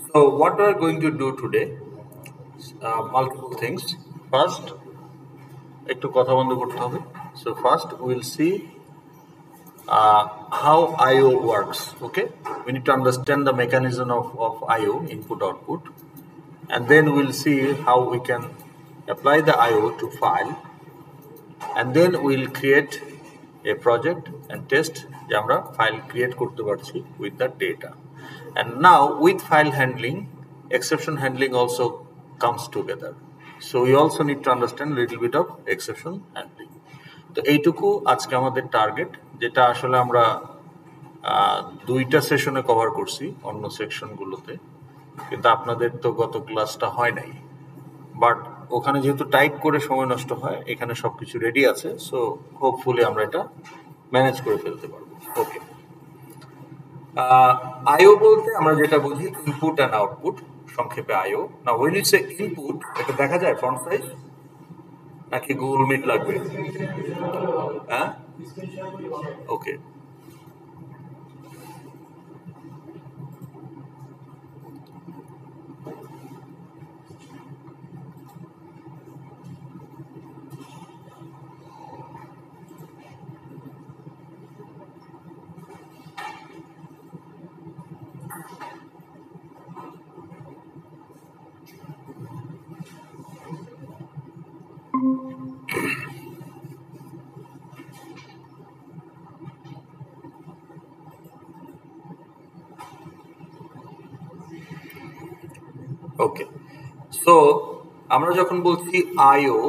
So what we are going to do today, multiple things. First, একটু কথা বন্ধ করতে হবে. So first we'll see how I/O works. Okay, we need to understand the mechanism of I/O, input output, and then we'll see how we can apply the I/O to file, and then we'll create a project and test যে আমরা file create করতে পারছি with the data. And now with file handling, exception handling also comes together. So we also need to understand a little bit of exception handling. তো এইটুকু আজকে আমাদের target, যেটা আসলে আমরা দুইটা সেশনে কভার করছি অন্য সেকশনগুলোতে, কিন্তু আপনাদের তো গত ক্লাসটা হয় নাই, বাট ওখানে যেহেতু টাইপ করে সময় নষ্ট হয়, এখানে সবকিছু রেডি আছে, সো হোপফুলি আমরা এটা ম্যানেজ করে ফেলতে পারবো. ওকে, আইও বলতে আমরা যেটা বুঝি ইনপুট অ্যান্ড আউটপুট, সংক্ষেপে আইও. না ওয়েন ইটস এ ইনপুট, এটা দেখা যায় ফ্রন্ট সাইড নাকি গুগল মিট লাগবে? হ্যাঁ, ওকে. ওকে, সো আমরা যখন বলছি আইও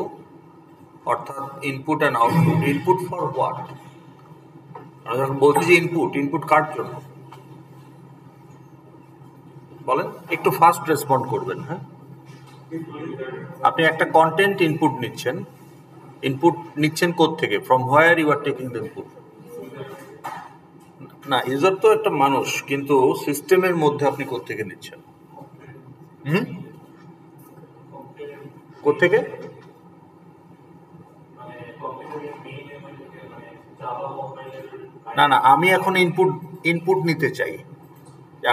অর্থাৎ input and output, input for what? আমরা যখন বলছি যে ইনপুট কার জন্য বলেন, একটু ফাস্ট রেসপন্ড করবেন. হ্যাঁ, আপনি একটা কন্টেন্ট ইনপুট নিচ্ছেন কোত্থেকে? From where you are taking the input? না, ইউজার তো একটা মানুষ, কিন্তু সিস্টেমের মধ্যে আপনি কোত্থেকে নিচ্ছেন? কোত্থেকে? না, আমি এখন ইনপুট নিতে চাই,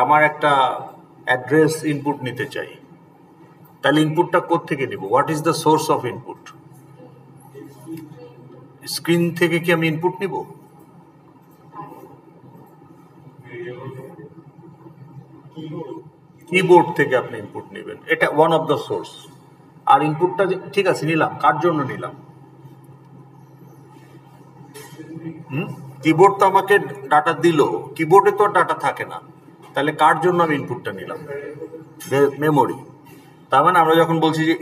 আমার একটা অ্যাড্রেস ইনপুট নিতে চাই, তাহলে ইনপুটটা কোত্থেকে নিব? What is the source of input? Screen থেকে কি আমি ইনপুট নিব? কিবোর্ড থেকে আপনি ইনপুট নেবেন, এটা ওয়ান অফ দ্য সোর্স. আর ইনপুটটা ঠিক আছে নিলাম, কার জন্য নিলাম? কিবোর্ড তো আমাকে ডাটা দিল, কিবোর্ডে তো ডাটা থাকে না, তাহলে কার জন্য আমি ইনপুটটা নিলাম? মেমোরি. তার মানে আমরা যখন বলছি যে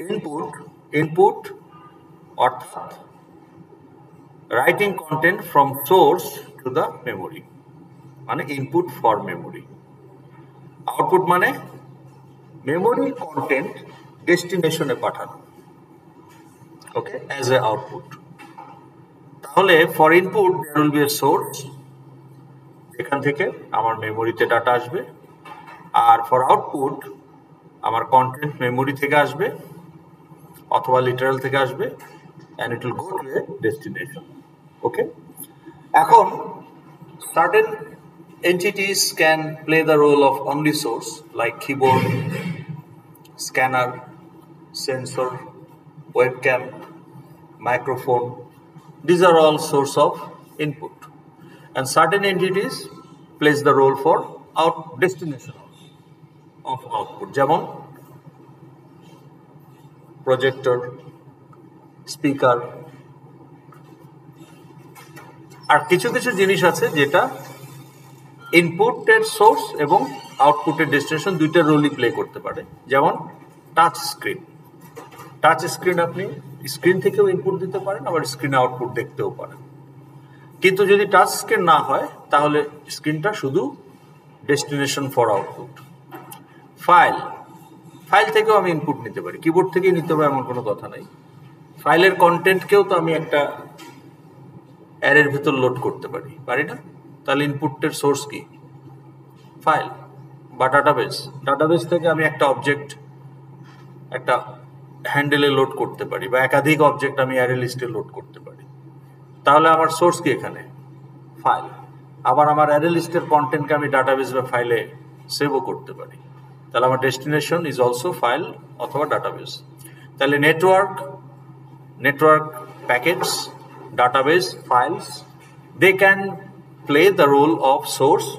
ইনপুট অর্থাৎ writing content from source to the memory, মানে ইনপুট ফর মেমোরি. আউটপুট মানে মেমোরি কন্টেন্ট ডেস্টিনেশনে পাঠানো, ওকে, অ্যাজ এ আউটপুট. তাহলে for input there will be a source, এখান থেকে আমার মেমোরিতে ডাটা আসবে, আর ফর আউটপুট আমার কন্টেন্ট মেমোরি থেকে আসবে অথবা লিটারাল থেকে আসবে, and it will go to a destination. Okay, এখন certain entities can play the role of only source, like keyboard, scanner, sensor, webcam, microphone. These are all source of input, and certain entities plays the role for destination of output, যেমন projector, speaker. আর কিছু জিনিস আছে যেটা ইনপুটের source এবং আউটপুটের destination দুইটা রোলই play করতে পারে, যেমন টাচ স্ক্রিন. আপনি স্ক্রিন থেকেও ইনপুট দিতে পারেন, আবার স্ক্রিনে আউটপুট দেখতেও পারেন, কিন্তু যদি টাচ স্ক্রিন না হয় তাহলে স্ক্রিনটা শুধু ডেস্টিনেশন ফর আউটপুট. ফাইল থেকেও আমি ইনপুট নিতে পারি, কিবোর্ড থেকেই নিতে হবে এমন কোনো কথা নাই. ফাইলের কন্টেন্টকেও তো আমি একটা অ্যারের ভিতর লোড করতে পারি না? তাহলে ইনপুটের সোর্স কি? ফাইল বা ডাটাবেস থেকে আমি একটা অবজেক্ট একটা হ্যান্ডেলে লোড করতে পারি, বা একাধিক অবজেক্ট আমি অ্যারে লিস্টে লোড করতে পারি. তাহলে আমার সোর্স কি এখানে? ফাইল. আবার আমার অ্যারে লিস্টের কন্টেন্টকে আমি ডাটাবেস বা ফাইলে সেভও করতে পারি. তাহলে আমার ডেস্টিনেশন ইজ অলসো ফাইল অথবা ডাটাবেস। তাহলে network packets, database, files, they can play the role of source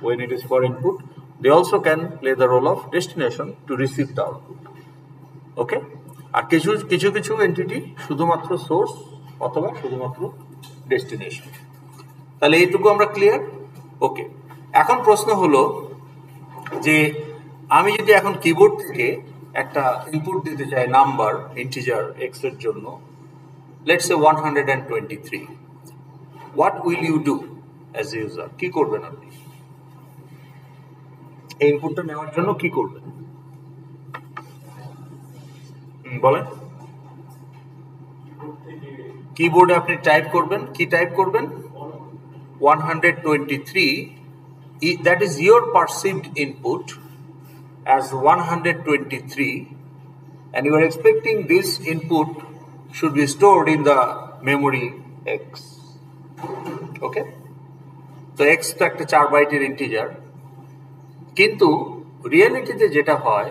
when it is for input. They also can play the role of destination to receive the output. ওকে, আর কিছু কিছু কিছু entity শুধুমাত্র source অথবা শুধুমাত্র destination. তাহলে এইটুকু আমরা clear. ওকে, এখন প্রশ্ন হলো যে আমি যদি এখন কিবোর্ড থেকে একটা ইনপুট দিতে চাই নাম্বার ইন্টিজার এক্স এর জন্য, let's say 123, what will you do as a user? কি করবেন আপনি এই ইনপুটটা নেওয়ার জন্য? কি করবেন বলেন? কিবোর্ডে আপনি টাইপ করবেন, কি টাইপ করবেন? 123, that is your perceived input as 123, and you are expecting this input should be stored in the memory X. Okay, তো X তো একটা 4 বাইটের ইন্টিজার, কিন্তু রিয়েলিটিতে যেটা হয়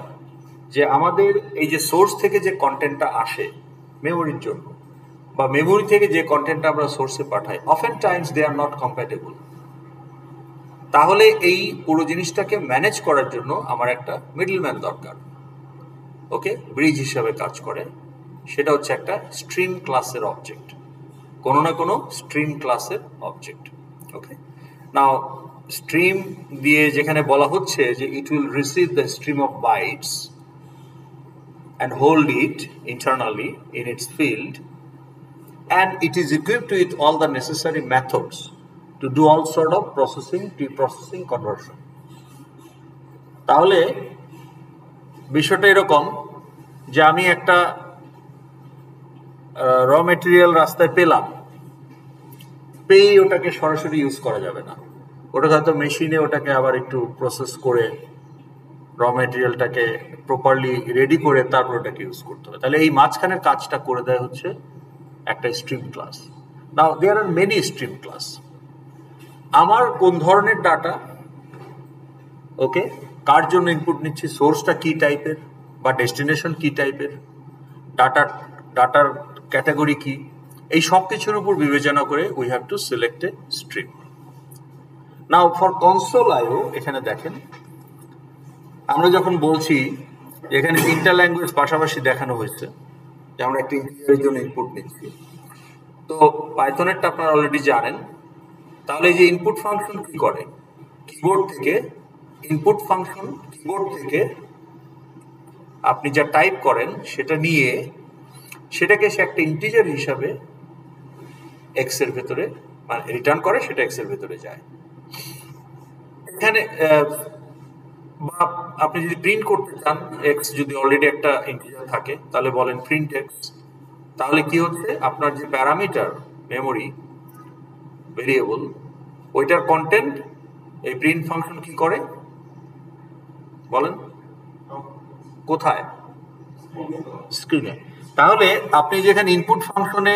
যে আমাদের এই যে সোর্স থেকে যে কন্টেন্টটা আসে মেমোরির জন্য, বা মেমোরি থেকে যে কন্টেন্টটা আমরা সোর্সে পাঠাই, often times they are not compatible. তাহলে এই পুরো জিনিসটাকে ম্যানেজ করার জন্য আমার একটা মিডলম্যান দরকার, ওকে, ব্রিজ হিসাবে কাজ করে। সেটা হচ্ছে একটা স্ট্রিম ক্লাসের অবজেক্ট, কোনো না কোনো স্ট্রিম ক্লাসের অবজেক্ট। ওকে, নাও স্ট্রিম দিয়ে যেখানে বলা হচ্ছে যে it will receive the stream of bytes and hold it internally in its field, and it is equipped with all the necessary methods to do all sort of processing, pre-processing, conversion. তাহলে বিষয়টা এরকম যে আমি একটা র material রাস্তায় পেলাম, পেয়ে ওটাকে সরাসরি ইউজ করা যাবে না, ওটাকে হয়তো মেশিনে ওটাকে আবার একটু প্রসেস করে র মেটেরিয়ালটাকে প্রপারলি রেডি করে তারপর ওটাকে ইউজ করতে হবে। তাহলে এই মাঝখানের কাজটা করে দেয় হচ্ছে একটা stream class. Now there are many stream class. আমার কোন ধরনের ডাটা, ওকে, কার জন্য ইনপুট নিচ্ছি, সোর্সটা কি টাইপের বা ডেস্টিনেশন কি টাইপের, ডাটার ক্যাটাগরি কি, এই সব কিছুর উপর বিবেচনা করে we have to select a stream. Now for console IO এখানে দেখেন, আমরা যখন বলছি এখানে তিনটা ল্যাঙ্গুয়েজ পাশাপাশি দেখানো হয়েছে যে আমরা একটা ইন্টিজারের জন্য ইনপুট নিচ্ছি, তো পাইথনেরটা আপনারা অলরেডি জানেন। তাহলে এই যে ইনপুট ফাংশন কি করে, কিবোর্ড থেকে ইনপুট ফাংশন, কিবোর্ড থেকে আপনি যা টাইপ করেন সেটা নিয়ে সেটাকে সে একটা ইন্টিজার হিসাবে এক্স এর ভেতরে মানে রিটার্ন করে, সেটা এক্স এর ভেতরে যায়। এখানে বা আপনি যদি প্রিন্ট করতে চান এক্স, যদি অলরেডি একটা ইন্টিজার থাকে তাহলে বলেন প্রিন্ট এক্স। তাহলে কি হচ্ছে, আপনার যে প্যারামিটার মেমোরি ভেরিয়েবল ওইটার কন্টেন্ট এই প্রিন্ট ফাংশন কি করে বলেন? কোথায়? স্ক্রিনে। তাহলে আপনি যেখানে ইনপুট ফাংশনে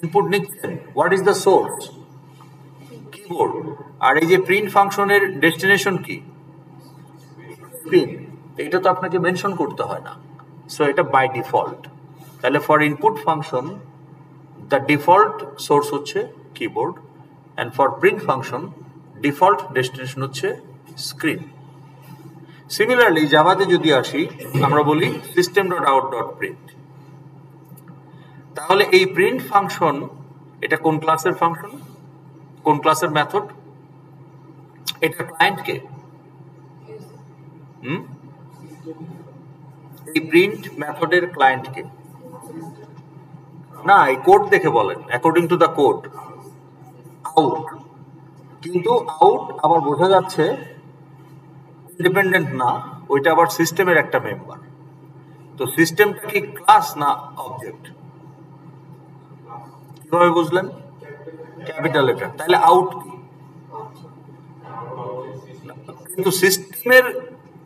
ইনপুট নিচ্ছেন, what is the source? Keyboard. আর এই যে প্রিন্ট ফাংশনের ডেস্টিনেশন কি? স্ক্রিন। এটা তো আপনাকে মেনশন করতে হয় না, সো এটা বাই ডিফল্ট। তাহলে for input function the default source হচ্ছে keyboard, and for print function default destination হচ্ছে স্ক্রিন। সিমিলারলি জাভাতে যদি আসি, আমরা বলি system dot out dot print. তাহলে এই প্রিন্ট ফাংশন এটা কোন ক্লাসের ফাংশন, কোন ক্লাসের মেথড? এটা ক্লায়েন্টকে, এই প্রিন্ট মেথডের ক্লায়েন্টকে না, এই কোড দেখে বলেন, according to the code out. কিন্তু আউট আবার বোঝা যাচ্ছে ইন্ডিপেন্ডেন্ট না, ওইটা আবার সিস্টেমের একটা মেম্বার। তো সিস্টেমটা কি ক্লাস না অবজেক্ট? কিভাবে বুঝলেন? Capital letter. তাহলে আউট কি? কিন্তু সিস্টেমের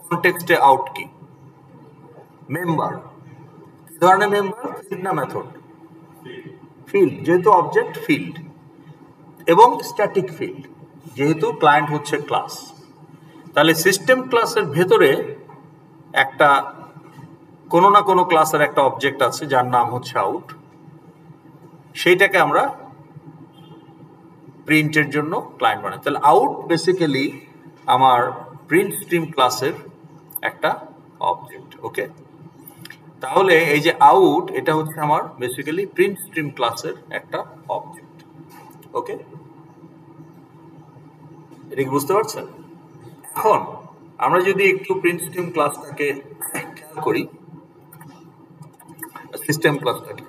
কনটেক্সটে আউট কি? মেম্বার। কি ধরনের মেম্বার? ফিল্ড না মেথড? ফিল্ড, যেহেতু অবজেক্ট ফিল্ড, এবং স্ট্যাটিক ফিল্ড যেহেতু ক্লায়েন্ট হচ্ছে ক্লাস। তাহলে সিস্টেম ক্লাসের ভেতরে একটা কোনো না কোনো ক্লাসের একটা অবজেক্ট আছে যার নাম হচ্ছে আউট, সেইটাকে আমরা প্রিন্টের জন্য ক্লায়েন্ট বানাই। তাহলে আউট বেসিক্যালি আমার প্রিন্ট স্ট্রিম ক্লাসের একটা অবজেক্ট। ওকে, তাহলে এই যে আউট এটা হচ্ছে আমার বেসিক্যালি প্রিন্ট স্ট্রিম ক্লাসের একটা অবজেক্ট। ওকে, এটা কি বুঝতে পারছেন? এখন আমরা যদি একটু প্রিন্ট স্ট্রিম ক্লাসটাকে খেয়াল করি, সিস্টেম ক্লাসটাকে,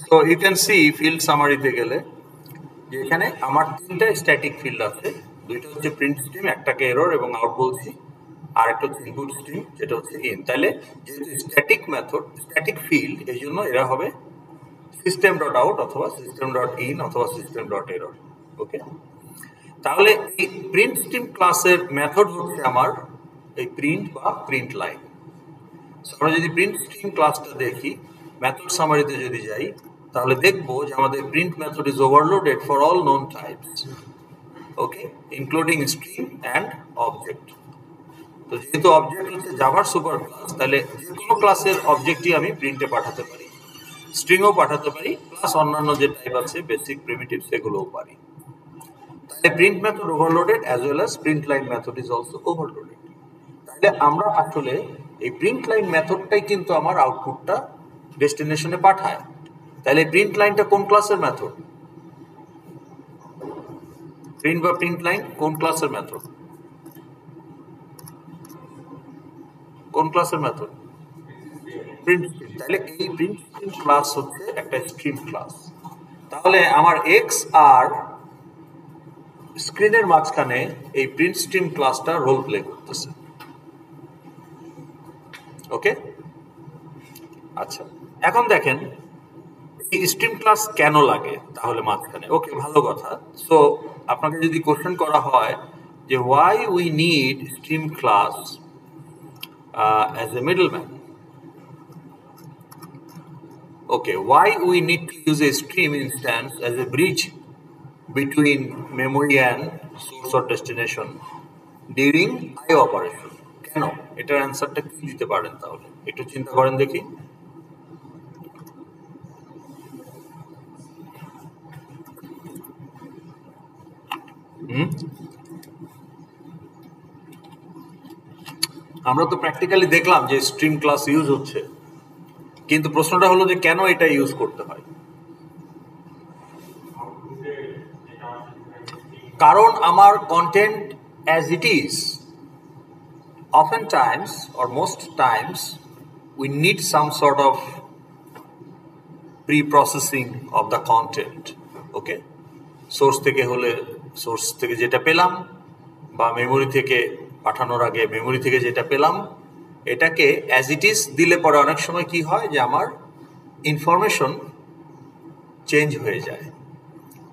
তো ইউ ক্যান সি ফিল্ড সামারিতে গেলে যে এখানে আমার তিনটা স্ট্যাটিক ফিল্ড আছে, দুইটা হচ্ছে প্রিন্ট স্ট্রিম, একটাকে এরর এবং আউট বলছি, আর একটা হচ্ছে ইনপুট স্ট্রিম যেটা হচ্ছে ইন। তাহলে যেহেতু স্ট্যাটিক মেথড, স্ট্যাটিক ফিল্ড, এই জন্য এরা হবে সিস্টেম ডট আউট অথবা সিস্টেম ডট ইন অথবা সিস্টেম ডট এরর। ওকে, তাহলে এই প্রিন্ট স্ট্রিম ক্লাসের মেথড হচ্ছে আমার এই প্রিন্ট বা প্রিন্ট লাইন। আমরা যদি প্রিন্ট স্ট্রিম ক্লাসটা দেখি, মেথড সামারিতে যদি যাই, তাহলে দেখবো যে আমাদের print method is overloaded for all known types, okay, including stream and object. তো যেহেতু অবজেক্ট হচ্ছে জাভার সুপার ক্লাস, তাহলে যে কোনো ক্লাসের অবজেক্টই আমি প্রিন্টে পাঠাতে পারি, স্ট্রিংও পাঠাতে পারি, প্লাস অন্যান্য যে টাইপ আছে বেসিক প্রিমিটিভ সেগুলোও পারি। তাহলে print method overloaded as well as print line method is also overloaded. তাহলে আমরা আসলে এই প্রিন্ট লাইন মেথডটাই কিন্তু আমার আউটপুটটা ডেস্টিনেশনে পাঠায়। তাহলে প্রিন্ট লাইনটা কোন ক্লাসের মেথড? প্রিন্ট বা প্রিন্ট লাইন কোন ক্লাসের মেথড? কোন ক্লাসের মেথড? Print stream. তাহলে এই প্রিন্ট স্ট্রিম ক্লাস হচ্ছে একটা স্ট্রিম ক্লাস। তাহলে আমার এক্স আর স্ক্রিনের মাঝখানে এই প্রিন্ট স্ট্রিম ক্লাসটা রোল প্লে করতেছে। ওকে, আচ্ছা, এখন দেখেন এই স্ট্রিম ক্লাস কেন লাগে তাহলে মাঝখানে? ওকে, ভালো কথা। সো আপনাকে যদি কোশ্চেন করা হয় যে why we need stream class as a middleman, okay, why we need to use a stream instance as a bridge between memory and source or destination during IO operation? কেন? এটার অ্যান্সারটা কি দিতে পারেন তাহলে? একটু চিন্তা করেন দেখি। আমরা তো প্র্যাকটিক্যালি দেখলাম যে স্ট্রিম ক্লাস ইউজ হচ্ছে, কিন্তু প্রশ্নটা হলো যে কেন এটা ইউজ করতে হয়? কারণ আমার content as it is, oftentimes or most times we need some sort of pre-processing of the content. Okay, source থেকে হলে সোর্স থেকে যেটা পেলাম, বা মেমোরি থেকে পাঠানোর আগে মেমোরি থেকে যেটা পেলাম, এটাকে অ্যাজ ইট ইজ দিলে পরে অনেক সময় কি হয় যে আমার ইনফরমেশন চেঞ্জ হয়ে যায়।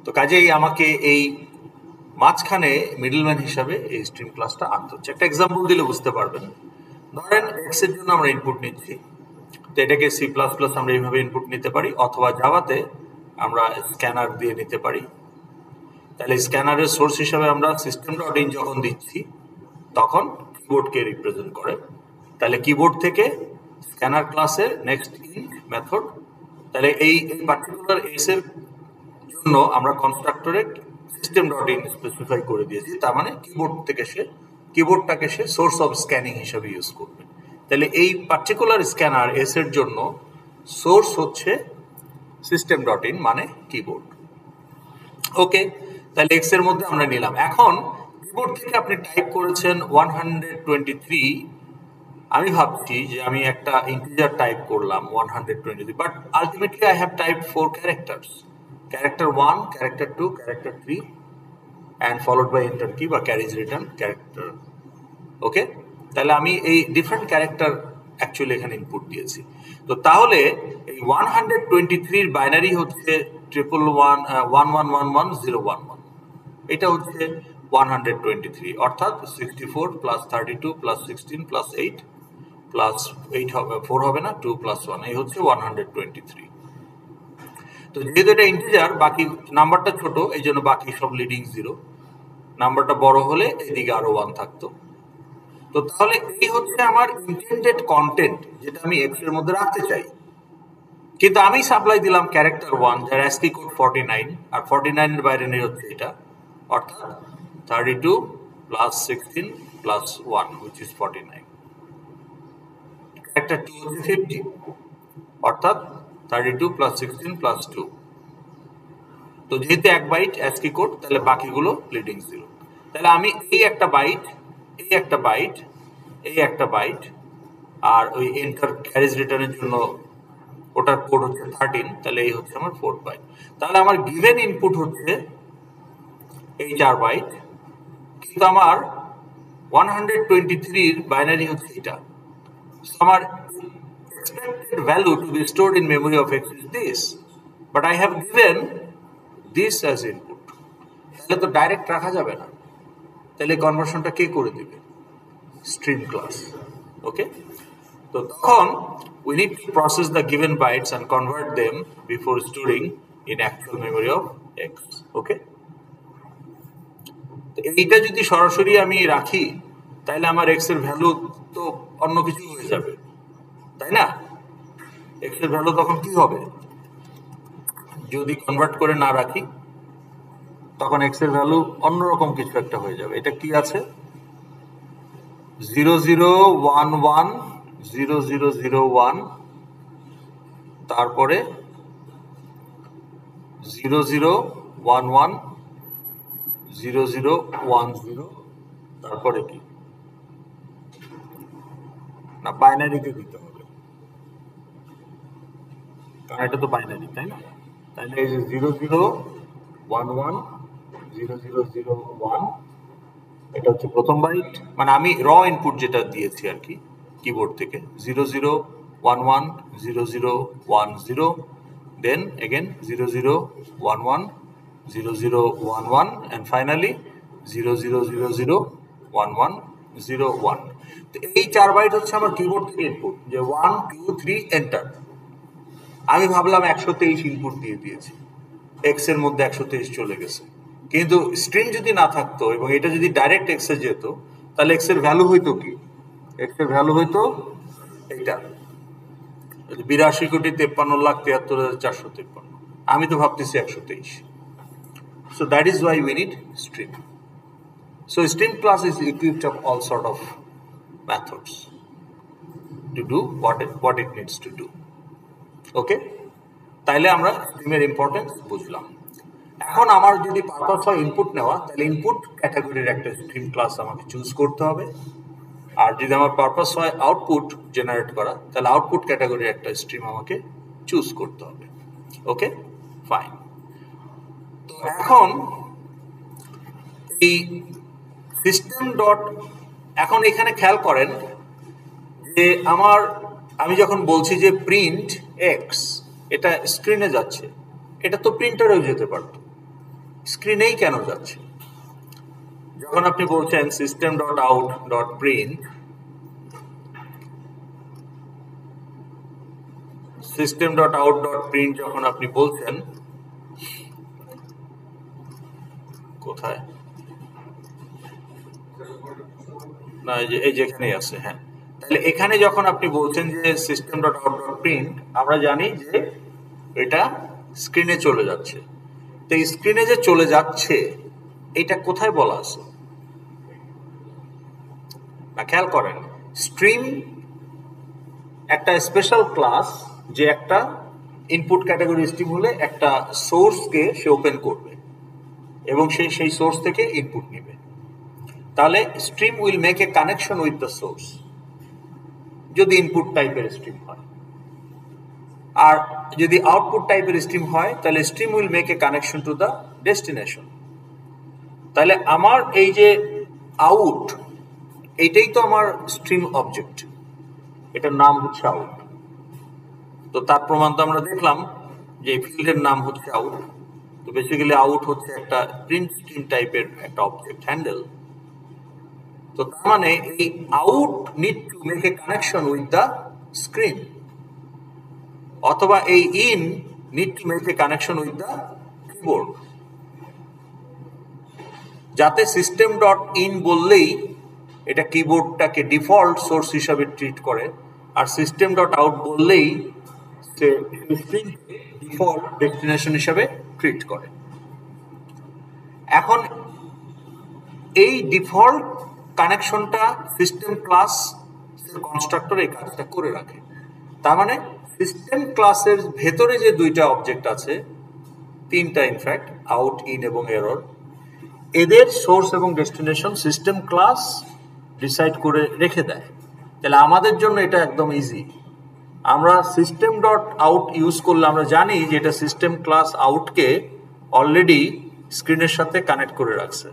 তো কাজেই আমাকে এই মাঝখানে মিডলম্যান হিসাবে এই স্ট্রিম ক্লাসটা আনতে হচ্ছে। একটা এক্সাম্পল দিলে বুঝতে পারবেন। ধরেন এক্স এর জন্য আমরা ইনপুট নিচ্ছি, তো এটাকে সি প্লাস প্লাস আমরা এইভাবে ইনপুট নিতে পারি, অথবা জাভাতে আমরা স্ক্যানার দিয়ে নিতে পারি। তাহলে স্ক্যানারের সোর্স হিসাবে আমরা সিস্টেম ডট ইন যখন দিচ্ছি তখন কিবোর্ডকে রিপ্রেজেন্ট করে। তাহলে কিবোর্ড থেকে স্ক্যানার ক্লাসের নেক্সট ইন মেথড, তাহলে এই পার্টিকুলার এস এর জন্য আমরা কনস্ট্রাক্টরে সিস্টেম ডট ইন স্পেসিফাই করে দিয়েছি, তার মানে কিবোর্ডটাকে সে সোর্স অফ স্ক্যানিং হিসাবে ইউজ করবে। তাহলে এই পার্টিকুলার স্ক্যানার এস এর জন্য সোর্স হচ্ছে সিস্টেম ডট ইন মানে কিবোর্ড। ওকে, তাহলে এক্স এর মধ্যে আমরা নিলাম। এখন কিবোর্ড থেকে আপনি টাইপ করেছেন 123, আমি ভাবছি যে আমি একটা ইন্টিজার টাইপ করলাম 123, but ultimately I have type 4 characters, character 1, character 2, character 3 and followed by enter key বা carriage return ক্যারেক্টার। ওকে, তাহলে আমি এই ডিফারেন্ট ক্যারেক্টার অ্যাকচুয়ালি এখানে ইনপুট দিয়েছি। তো তাহলে এই 123 এর বাইনারি হচ্ছে 111111011, এটা হচ্ছে 123, অর্থাৎ 64 প্লাস 32 প্লাস 16 প্লাস 8 প্লাস 8 হবে, 4 হবে না, 2 প্লাস 1, এই হচ্ছে 123। তো যেহেতু এটা ইন্টিজার, বাকি নাম্বারটা ছোট, এই জন্য বাকি সব লিডিং 0। নাম্বারটা বড় হলে এদিকে আরো 1 থাকতো। তো তাহলে এই হচ্ছে আমার ইন্টেন্ডেড কন্টেন্ট, যেটা আমি এক্স এর মধ্যে রাখতে চাই। কিন্তু আমি সাপ্লাই দিলাম ক্যারেক্টার 1, যার ASCII কোড 49, আর 49 এর বাইরে নেই হচ্ছে এটা, অর্থাৎ 32 plus 16 plus 1 which is 49। Character 2 হচ্ছে 50, অর্থাৎ 32 প্লাস 16 প্লাস 2। তো যেহেতু 1 বাইট ASCII কোড, তাহলে বাকিগুলো লিডিং 0। তাহলে আমি এই একটা বাইট, এই একটা বাইট, এই একটা বাইট, আর ওই এন্টার ক্যারেজ রিটার্নের জন্য ওটার কোড হচ্ছে 13, তাহলে এই হচ্ছে আমার 4 বাইট। তাহলে আমার গিভেন ইনপুট হচ্ছে এই 4 বাইট, কিন্তু আমার 123 এর বাইনারি হচ্ছে এটা। আমার expected value to be stored in memory of X is this, but I have given this as input. তাহলে তো ডাইরেক্ট রাখা যাবে না, তাহলে কনভার্সনটা কে করে দিবে? Stream class. ওকে, তো তখন we need to process the given bytes and convert them before storing in actual memory of X. Okay, তো এইটা যদি সরাসরি আমি রাখি, তাহলে আমার X এর ভ্যালু তো অন্য কিছু হয়ে যাবে, তাই না? X এর ভ্যালু তখন কি হবে? যদি কনভার্ট করে না রাখি, তখন X এর ভ্যালু অন্যরকম কিছু একটা হয়ে যাবে। এটা কি আছে? 0011 0001, তারপরে 0011 0010, তারপরে কি না, বাইনারিতে দিতে হবে, কারণ এটা তো বাইনারি, তাই না? তাহলে এই যে 0011 0001, এটা হচ্ছে প্রথম বাইট, মানে আমি র ইনপুট যেটা দিয়েছি আর কি কিবোর্ড থেকে, 0011 0010, দেন এগেন 0011 0011, and finally 00001101। তো এই 4 বাইট হচ্ছে আমার কিবোর্ড থেকে ইনপুট, যে 1 2 3 এন্টার। আমি ভাবলাম 123 ইনপুট দিয়ে দিয়েছি, এক্স এর মধ্যে 123 চলে গেছে, কিন্তু স্ট্রিং যদি না থাকতো এবং এটা যদি ডাইরেক্ট এক্স এ যেত, তাহলে এক্স এর ভ্যালু হইতো কি? এক্স এর ভ্যালু হইতো এইটা, 82,53,73,453। আমি তো ভাবতেছি 123। So that is why we need string. So string class is equipped of all sort of methods to do what it needs to do. Okay? তাইলে আমরা স্ট্রিমের ইম্পর্টেন্স বুঝলাম। এখন আমার যদি পারপাস হয় ইনপুট নেওয়া, তাহলে ইনপুট ক্যাটাগরির একটা স্ট্রিম ক্লাস আমাকে চুজ করতে হবে। আর যদি আমার পারপাস হয় আউটপুট জেনারেট করা, তাহলে আউটপুট ক্যাটাগরির একটা স্ট্রিম আমাকে চুজ করতে হবে। ওকে, ফাইন। তো এখন এই সিস্টেম ডট, এখন এখানে খেয়াল করেন যে আমি যখন বলছি যে প্রিন্ট এক্স, এটা স্ক্রিনে যাচ্ছে, এটা তো প্রিন্টারেও যেতে পারত, স্ক্রিনেই কেন যাচ্ছে? যখন আপনি বলছেন system dot out dot print, system dot out dot print যখন আপনি বলছেন, কোথায় না, এই যেখানেই আছে, হ্যাঁ, তাহলে এখানে যখন আপনি বলছেন যে system dot out dot print, আমরা জানি যে এটা স্ক্রিনে চলে যাচ্ছে। তো স্ক্রিনে যে চলে যাচ্ছে, এটা কোথায় বলা আছে না? খেয়াল করেন, স্ট্রিম একটা স্পেশাল ক্লাস, যে একটা ইনপুট ক্যাটাগরি স্ট্রিম হলে একটা সোর্সকে সে ওপেন করবে এবং সেই সোর্স থেকে ইনপুট নেবে। তাহলে stream will make a connection with the source, যদি ইনপুট টাইপের স্ট্রিম হয়। আর যদি আউটপুট টাইপের স্ট্রিম হয়, তাহলে stream will make a connection to the destination. তাহলে আমার এই যে আউট, এইটাই তো আমার স্ট্রিম অবজেক্ট, এটার নাম হচ্ছে আউট। তো তার প্রমাণ তো আমরা দেখলাম যে ফিল্ডের নাম হচ্ছে আউট। তো বেসিক্যালি আউট হচ্ছে একটা প্রিন্ট স্ট্রিম টাইপের একটা অবজেক্ট হ্যান্ডেল। তো তার মানে এই out need to make a connection with the screen, অথবা এই in need to make a connection with the keyboard. যাতে সিস্টেম ডট ইন বললেই এটা কিবোর্ডটাকে ডিফল্ট সোর্স হিসাবে ট্রিট করে, আর সিস্টেম ডট আউট বললেই সে ডিফল্ট ডেস্টিনেশন হিসাবে ট্রিট করে। এখন এই ডিফল্ট কানেকশনটা সিস্টেম ক্লাস কনস্ট্রাক্টর এই কাজটা করে রাখে। তার মানে সিস্টেম ক্লাসের ভেতরে যে দুইটা অবজেক্ট আছে, তিনটা ইনফ্যাক্ট, আউট, ইন এবং এরর, এদের সোর্স এবং ডেস্টিনেশন সিস্টেম ক্লাস ডিসাইড করে রেখে দেয়। তাহলে আমাদের জন্য এটা একদম ইজি। আমরা সিস্টেম ডট আউট ইউজ করলে আমরা জানি যে এটা সিস্টেম ক্লাস আউটকে অলরেডি স্ক্রিনের সাথে কানেক্ট করে রাখছে।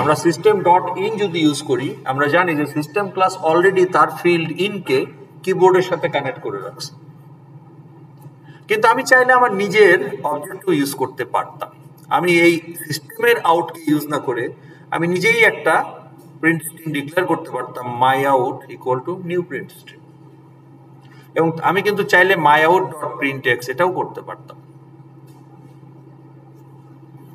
আমরা সিস্টেম ডট ইন যদি ইউজ করি, আমরা জানি যে সিস্টেম ক্লাস অলরেডি তার ফিল্ড ইনকে কিবোর্ডের সাথে কানেক্ট করে রাখছে। কিন্তু আমি চাইলে আমার নিজের অবজেক্টও ইউজ করতে পারতাম। আমি এই সিস্টেমের আউটকে ইউজ না করে আমি নিজেই একটা প্রিন্ট স্ট্রিং ডিক্লেয়ার করতে পারতাম, my out equal to new print string. এবং আমি কিন্তু চাইলে my out dot print x এটাও করতে পারতাম।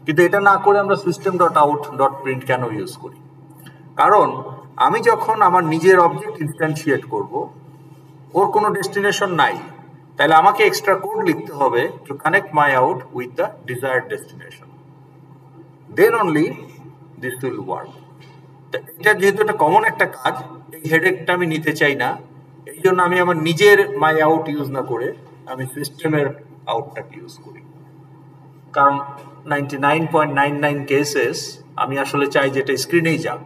কিন্তু এটা না করে আমরা system dot out dot print কেন ইউজ করি? কারণ আমি যখন আমার নিজের অবজেক্ট ইনস্ট্যান্সিয়েট করব, ওর কোনো ডেস্টিনেশন নাই, তাহলে আমাকে এক্সট্রা কোড লিখতে হবে to connect my out with the desired destination, then only this will work. এটা যেহেতু একটা কমন একটা কাজ, এই হেডেকটা আমি নিতে চাই না, এই জন্য আমি আমার নিজের মাই আউট ইউজ না করে আমি সিস্টেমের আউটটাকে ইউজ করি। কারণ 99.99 কেসেস আমি আসলে চাই যে এটা স্ক্রিনেই যাক,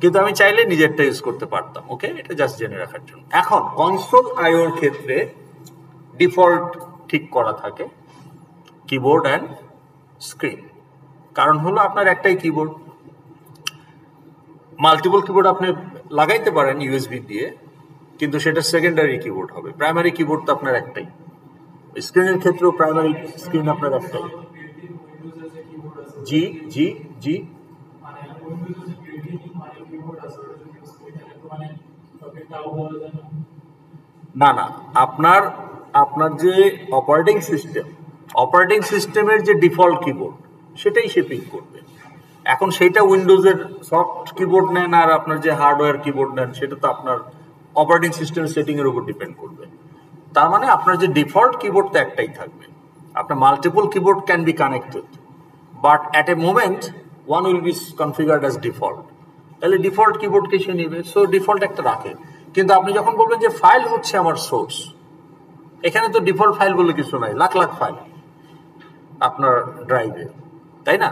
কিন্তু আমি চাইলে নিজেরটা ইউজ করতে পারতাম। ওকে, এটা জাস্ট জেনে রাখার জন্য। এখন কনসোল আইওর ক্ষেত্রে ডিফল্ট ঠিক করা থাকে কিবোর্ড অ্যান্ড স্ক্রিন। কারণ হলো আপনার একটাই কিবোর্ড, মাল্টিপল কিবোর্ড আপনি লাগাইতে পারেন ইউএসবি দিয়ে, কিন্তু সেটা সেকেন্ডারি কিবোর্ড হবে। প্রাইমারি কিবোর্ড তো আপনার একটাই। স্ক্রিনের ক্ষেত্রেও প্রাইমারি স্ক্রিন আপনার একটাই। জি জি জি না না, আপনার আপনার যে অপারেটিং সিস্টেমের যে ডিফল্ট কিবোর্ড সেটাই সে পিক করবে। এখন সেইটা উইন্ডোজের সফট কিবোর্ড নেন আর আপনার যে হার্ডওয়্যার কিবোর্ড নেন, সেটা তো আপনার অপারেটিং সিস্টেমের সেটিং এর উপর ডিপেন্ড করবে। তার মানে আপনার যে ডিফল্ট কিবোর্ড তো একটাই থাকবে। আপনার multiple keyboard can be connected, but at a moment one will be configured as default. তাহলে ডিফল্ট কিবোর্ডকে সে নেবে, সো ডিফল্ট একটা রাখে। কিন্তু আপনি যখন বলবেন যে ফাইল হচ্ছে আমার সোর্স, এখানে তো ডিফল্ট ফাইল বলে কিছু নাই, লাখ লাখ ফাইল আপনার ড্রাইভে, তাই না?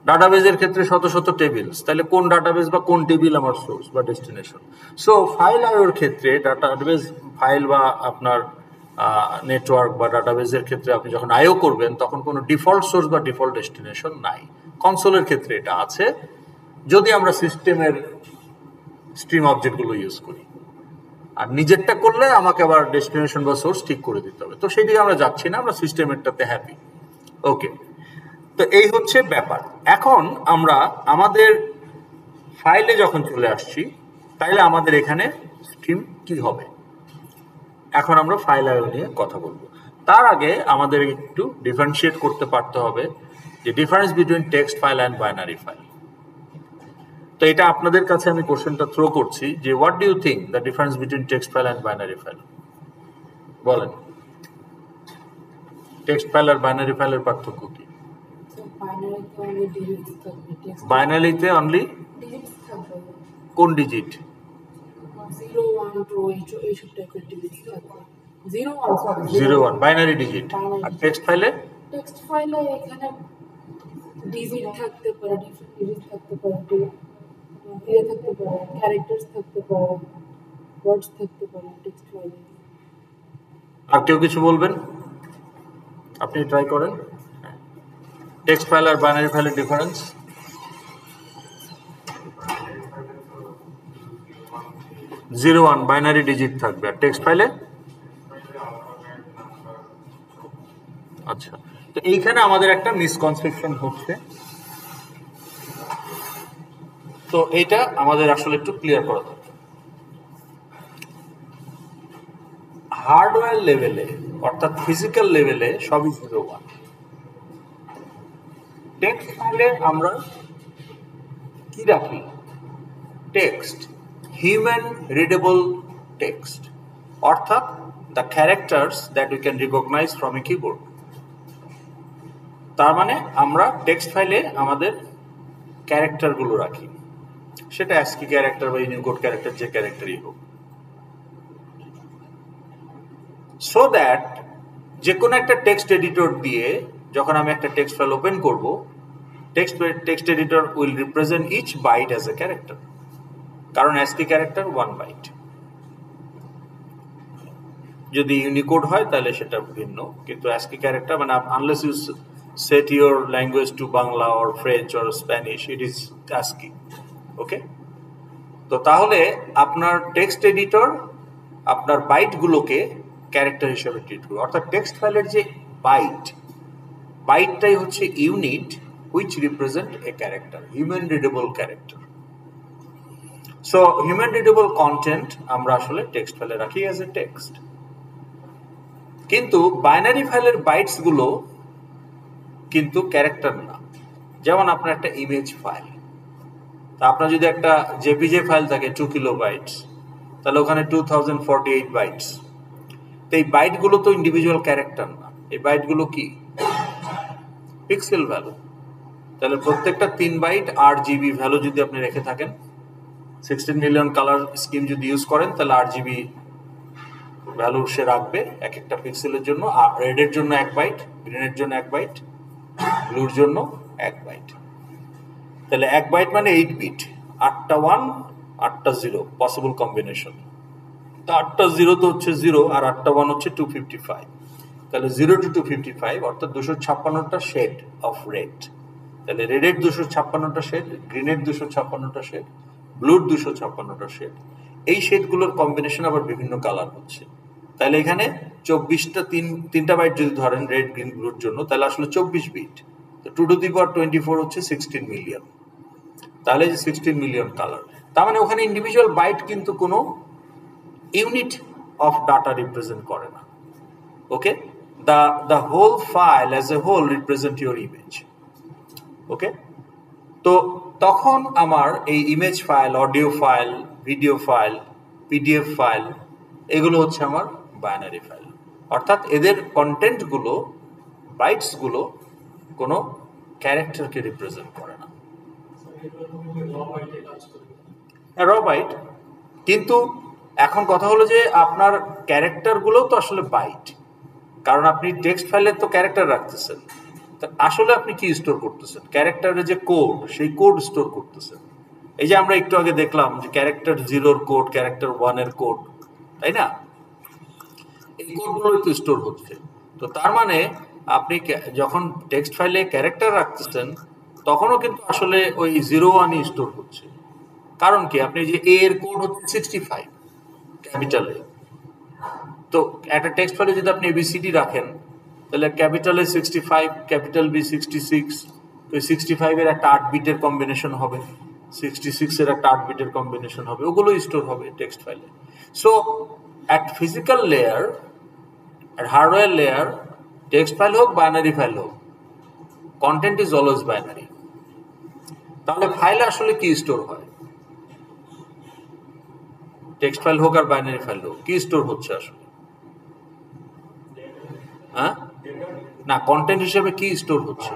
ডাটাবেজের ক্ষেত্রে শত শত টেবিলস, তাহলে কোন ডাটাবেজ বা কোন টেবিল আমার সোর্স বা ডেস্টিনেশন? সো ফাইল আইওর ক্ষেত্রে ডাটাবেজ ফাইল বা আপনার নেটওয়ার্ক বা ডাটাবেজের ক্ষেত্রে আপনি যখন আইও করবেন, তখন কোনো ডিফল্ট সোর্স বা ডিফল্ট ডেস্টিনেশন নাই। কনসোলের ক্ষেত্রে এটা আছে, যদি আমরা সিস্টেমের স্ট্রিম অবজেক্টগুলো ইউজ করি। আর নিজেরটা করলে আমাকে আবার ডেস্টিনেশন বা সোর্স ঠিক করে দিতে হবে। তো সেই দিকে আমরা যাচ্ছি না, আমরা সিস্টেমেরটাতে হ্যাপি। ওকে, তো এই হচ্ছে ব্যাপার। এখন আমরা আমাদের ফাইলে যখন চলে আসছি, তাইলে আমাদের এখানে স্ট্রিম কি হবে? এখন আমরা ফাইল আইও নিয়ে কথা বলবো। তার আগে আমাদের একটু ডিফারেন্সিয়েট করতে পারতে হবে যে difference between text file and binary file. তো এটা আপনাদের কাছে আমি কোশ্চেনটা থ্রো করছি যে what do you think the difference between text file and binary file? বলেন, টেক্সট ফাইল আর বাইনারি ফাইলের পার্থক্য কি? বাইনারিতে অনলি কোন ডিজিট? 0 1 binary digit. আর টেক্সট ফাইলে এখানে ডিজিট থাকতে পারে, ডিজিট থাকতে পারে, ইয়ে থাকতে পারে, ক্যারেক্টারস থাকতে পারে, ওয়ার্ডস থাকতে পারে টেক্সট ফাইলে। আর কেউ কিছু বলবেন? আপনি ট্রাই করেন। টেক্সট ফাইল আর বাইনারি ফাইলের ডিফারেন্স? 0 1 বাইনারি ডিজিট থাকবে, আর টেক্সট ফাইলে? আচ্ছা, তো এইখানে আমাদের একটা মিসকনসেপশন হচ্ছে, তো এইটা আমাদের আসলে একটু ক্লিয়ার করা দরকার। হার্ড হার্ডওয়্যার লেভেলে অর্থাৎ ফিজিক্যাল লেভেলে সবই 0 1। টেক্সট ফাইলে আমরা কি রাখি? টেক্সট, হিউম্যান রিডেবল টেক্সট, অর্থাৎ the characters that we can recognise from a keyboard. তার মানে আমরা টেক্সট ফাইলে আমাদের ক্যারেক্টারগুলো রাখি, সেটা অ্যাসকি ক্যারেক্টার বা ইউনিকোড ক্যারেক্টার, যে ক্যারেক্টারই হোক, সো দ্যাট যে কোনো একটা টেক্সট এডিটর দিয়ে যখন আমি একটা টেক্সট ফাইল ওপেন করব, text editor will represent each byte as a character, কারণ অ্যাসকি ক্যারেক্টার 1 বাইট। যদি ইউনিকোড হয় তাহলে সেটা ভিন্ন, কিন্তু অ্যাসকি ক্যারেক্টার মানে unless you set your language to Bangla or French or Spanish, it is ASCII. ওকে, তো তাহলে আপনার টেক্সট এডিটর আপনার বাইটগুলোকে ক্যারেক্টার হিসেবে ট্রিট করবে, অর্থাৎ টেক্সট ফাইলের যে বাইটটাই হচ্ছে unit which represent a character, human readable character. So human readable content আমরা আসলে টেক্সট ফাইলে রাখি অ্যাজ এ টেক্সট, কিন্তু বাইনারি ফাইলের বাইটস গুলো কিন্তু ক্যারেক্টার না। যেমন আপনার একটা ইমেজ ফাইল, তা আপনার যদি একটা জেপিজে ফাইল থাকে 2 কিলোবাইটস, তাহলে ওখানে 2048 বাইটস। তো এই বাইটগুলো তো ইন্ডিভিজুয়াল ক্যারেক্টার না, এই বাইটগুলো কি পিক্সেল ভ্যালু। তাহলে প্রত্যেকটা 3 বাইট 8 জিবি ভ্যালু যদি আপনি রেখে থাকেন, 16 মিলিয়ন কালার স্কিম যদি ইউজ করেন, তাহলে 8 জিবি ভ্যালু সে রাখবে এক একটা পিক্সেলের জন্য। রেডের জন্য 1 বাইট, গ্রিনের জন্য 1 বাইট, ব্লুর জন্য 1 বাইট। তাহলে 1 বাইট মানে 8 বিট, 8টা 1 8টা 0 পসিবল কম্বিনেশন। তো 8টা 0 তো হচ্ছে 0 আর 8টা 1 হচ্ছে 255। তাহলে 0 to 255 অর্থাৎ 256টা শেড অফ রেড। তাহলে রেডের 256টা শেড, গ্রিনের 256টা শেড, ব্লুর 256টা শেড। এই শেডগুলোর কম্বিনেশন আবার বিভিন্ন কালার হচ্ছে। তাহলে এখানে 3টা বাইট যদি ধরেন রেড গ্রিন ব্লুর জন্য, তাহলে আসলে 24 বিট। তো 2 to the power 24 হচ্ছে 16 মিলিয়ন। তাহলে যে 16 মিলিয়ন কালার, তার মানে ওখানে ইন্ডিভিজুয়াল বাইট কিন্তু কোনো ইউনিট অফ ডাটা রিপ্রেজেন্ট করে না। ওকে, the whole file as a whole represent your image. ওকে, তো তখন আমার এই image file, audio file, video file, PDF file, এগুলো হচ্ছে আমার বাইনারি ফাইল, অর্থাৎ এদের কন্টেন্টগুলো, বাইটসগুলো কোনো ক্যারেক্টারকে রিপ্রেজেন্ট করে না, র বাইট। কিন্তু এখন কথা হলো যে আপনার ক্যারেক্টারগুলো তো আসলে বাইট, কারণ আপনি টেক্সট ফাইলে তো ক্যারেক্টার রাখতেছেন, আসলে আপনি কি স্টোর করতেছেন? ক্যারেক্টারের যে কোড, সেই কোড স্টোর করতেছেন। এই যে আমরা একটু আগে দেখলাম যে ক্যারেক্টার 0-র কোড, ক্যারেক্টার 1-এর কোড, তাই না? এই কোডগুলোই তো স্টোর হচ্ছে। তো তার মানে আপনি যখন টেক্সট ফাইলে ক্যারেক্টার রাখতেছেন, তখনও কিন্তু আসলে ওই 0-1-ই স্টোর হচ্ছে। কারণ কি, আপনি যে এ এর কোড হচ্ছে 65 ক্যাপিটালে, তো একটা টেক্সট ফাইলে যদি আপনি এবিসিডি রাখেন, তাহলে ক্যাপিটালে 65, ক্যাপিটাল বি 66, তো 65 এর একটা 8 বিটের কম্বিনেশন হবে, 66 এর একটা 8 বিটের কম্বিনেশন হবে, ওগুলো স্টোর হবে টেক্সট ফাইলে। So at physical layer, at hardware layer, text file হোক বাইনারি ফাইল হোক, কন্টেন্ট ইজ অলওয়েজ বাইনারি। তাহলে ফাইলে আসলে কি স্টোর হয়? টেক্সট ফাইল হোক আর বাইনারি ফাইল হোক, কি স্টোর হচ্ছে আসলে? হ্যাঁ, না, কন্টেন্ট হিসেবে কি স্টোর হচ্ছে?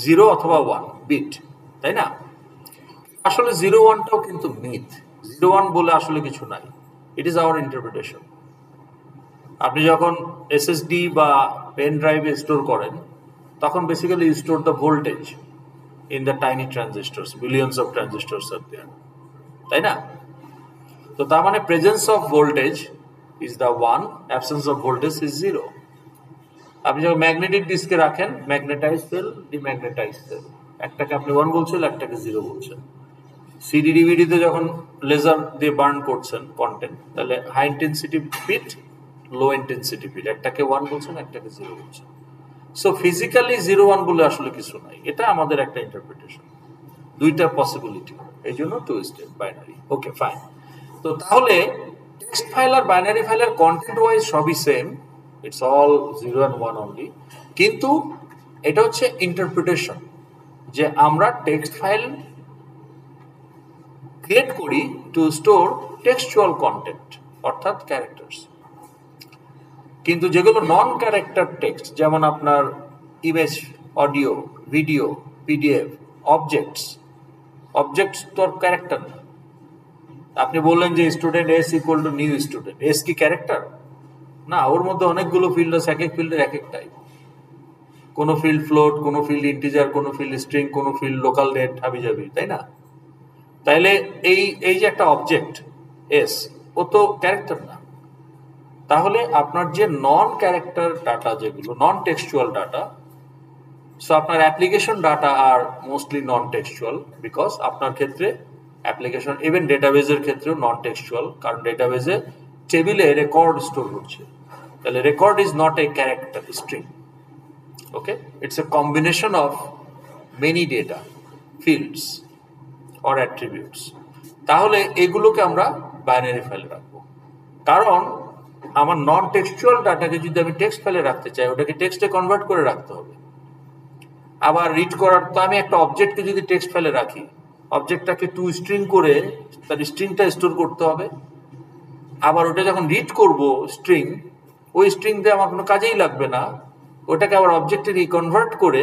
0 অথবা 1 বিট, তাই না? আসলে 0-1টাও কিন্তু মিথ। 0-1 বলে আসলে কিছু নাই, ইট ইজ আওয়ার ইন্টারপ্রিটেশন। আপনি যখন এসএসডি বা পেন ড্রাইভে স্টোর করেন, তখন basically you store the voltage in the tiny transistors, billions of transistors are there, তাই না? তো তার মানে presence of voltage is the 1, absence of voltage is 0। আপনি যখন ম্যাগনেটিক ডিস্কে রাখেন, ম্যাগনেটাইজ সেল, ডিম্যাগনেটাইজ সেল, একটাকে আপনি 1 বলছেন, একটাকে 0 বলছেন। সিডি ডিভিডিতে যখন লেজার দিয়ে বার্ন করছেন কন্টেন্ট, তাহলে high intensity bit, low intensity bit, একটাকে 1 বলছেন, একটাকে 0 বলছেন। সো ফিজিক্যালি 0-1 বলে আসলে কিছু নাই, এটা আমাদের একটা ইন্টারপ্রিটেশন, দুইটা পসিবিলিটি, এই জন্য 2 স্টেট বাইনারি। ওকে, ফাইন। তো তাহলে টেক্সট ফাইল আর বাইনারি ফাইলের কন্টেন্ট ওয়াইজ সবই same, it's all 0 and 1 only, কিন্তু এটা হচ্ছে ইন্টারপ্রিটেশন, যে আমরা টেক্সট ফাইল ক্রিয়েট করি টু স্টোর টেক্সচুয়াল কন্টেন্ট অর্থাৎ ক্যারেক্টার্স। কিন্তু যেগুলো নন ক্যারেক্টার টেক্সট, যেমন আপনার image, audio, video, PDF, objects তো ক্যারেক্টার না। আপনি বললেন যে student S equal to new student, S কি ক্যারেক্টার? না, ওর মধ্যে অনেকগুলো ফিল্ড আছে, এক এক ফিল্ডের এক এক টাইপ। কোনো ফিল্ড ফ্লোট, কোনো ফিল্ড ইন্টিজার, কোনো ফিল্ড স্ট্রিং, কোনো ফিল্ড লোকাল ডেট, হাবি যাবি, তাই না? তাইলে এই যে একটা অবজেক্ট এস, ও তো ক্যারেক্টার না। তাহলে আপনার যে নন ক্যারেক্টার ডাটা, যেগুলো নন টেক্সচুয়াল ডাটা, সো আপনার application data are mostly non textual, because আপনার ক্ষেত্রে অ্যাপ্লিকেশন, ইভেন ডেটাবেজের ক্ষেত্রেও নন টেক্সচুয়াল, কারণ ডেটাবেজে টেবিলে রেকর্ড স্টোর করছে। তাহলে record is not a character string, okay, it's a combination of many data fields or attributes. তাহলে এগুলোকে আমরা বাইনারি ফাইলে রাখবো, কারণ আমার নন টেক্সচুয়াল ডাটাকে যদি আমি টেক্সট ফাইলে রাখতে চাই, ওটাকে টেক্সটে কনভার্ট করে রাখতে হবে। আবার রিড করার তো আমি একটা অবজেক্টকে যদি টেক্সট ফাইলে রাখি, অবজেক্টটাকে টু স্ট্রিং করে তার স্ট্রিংটা স্টোর করতে হবে। আবার ওটা যখন রিড করব স্ট্রিং, ওই স্ট্রিং দিয়ে আমার কোনো কাজেই লাগবে না, ওটাকে আবার অবজেক্টে রিকনভার্ট করে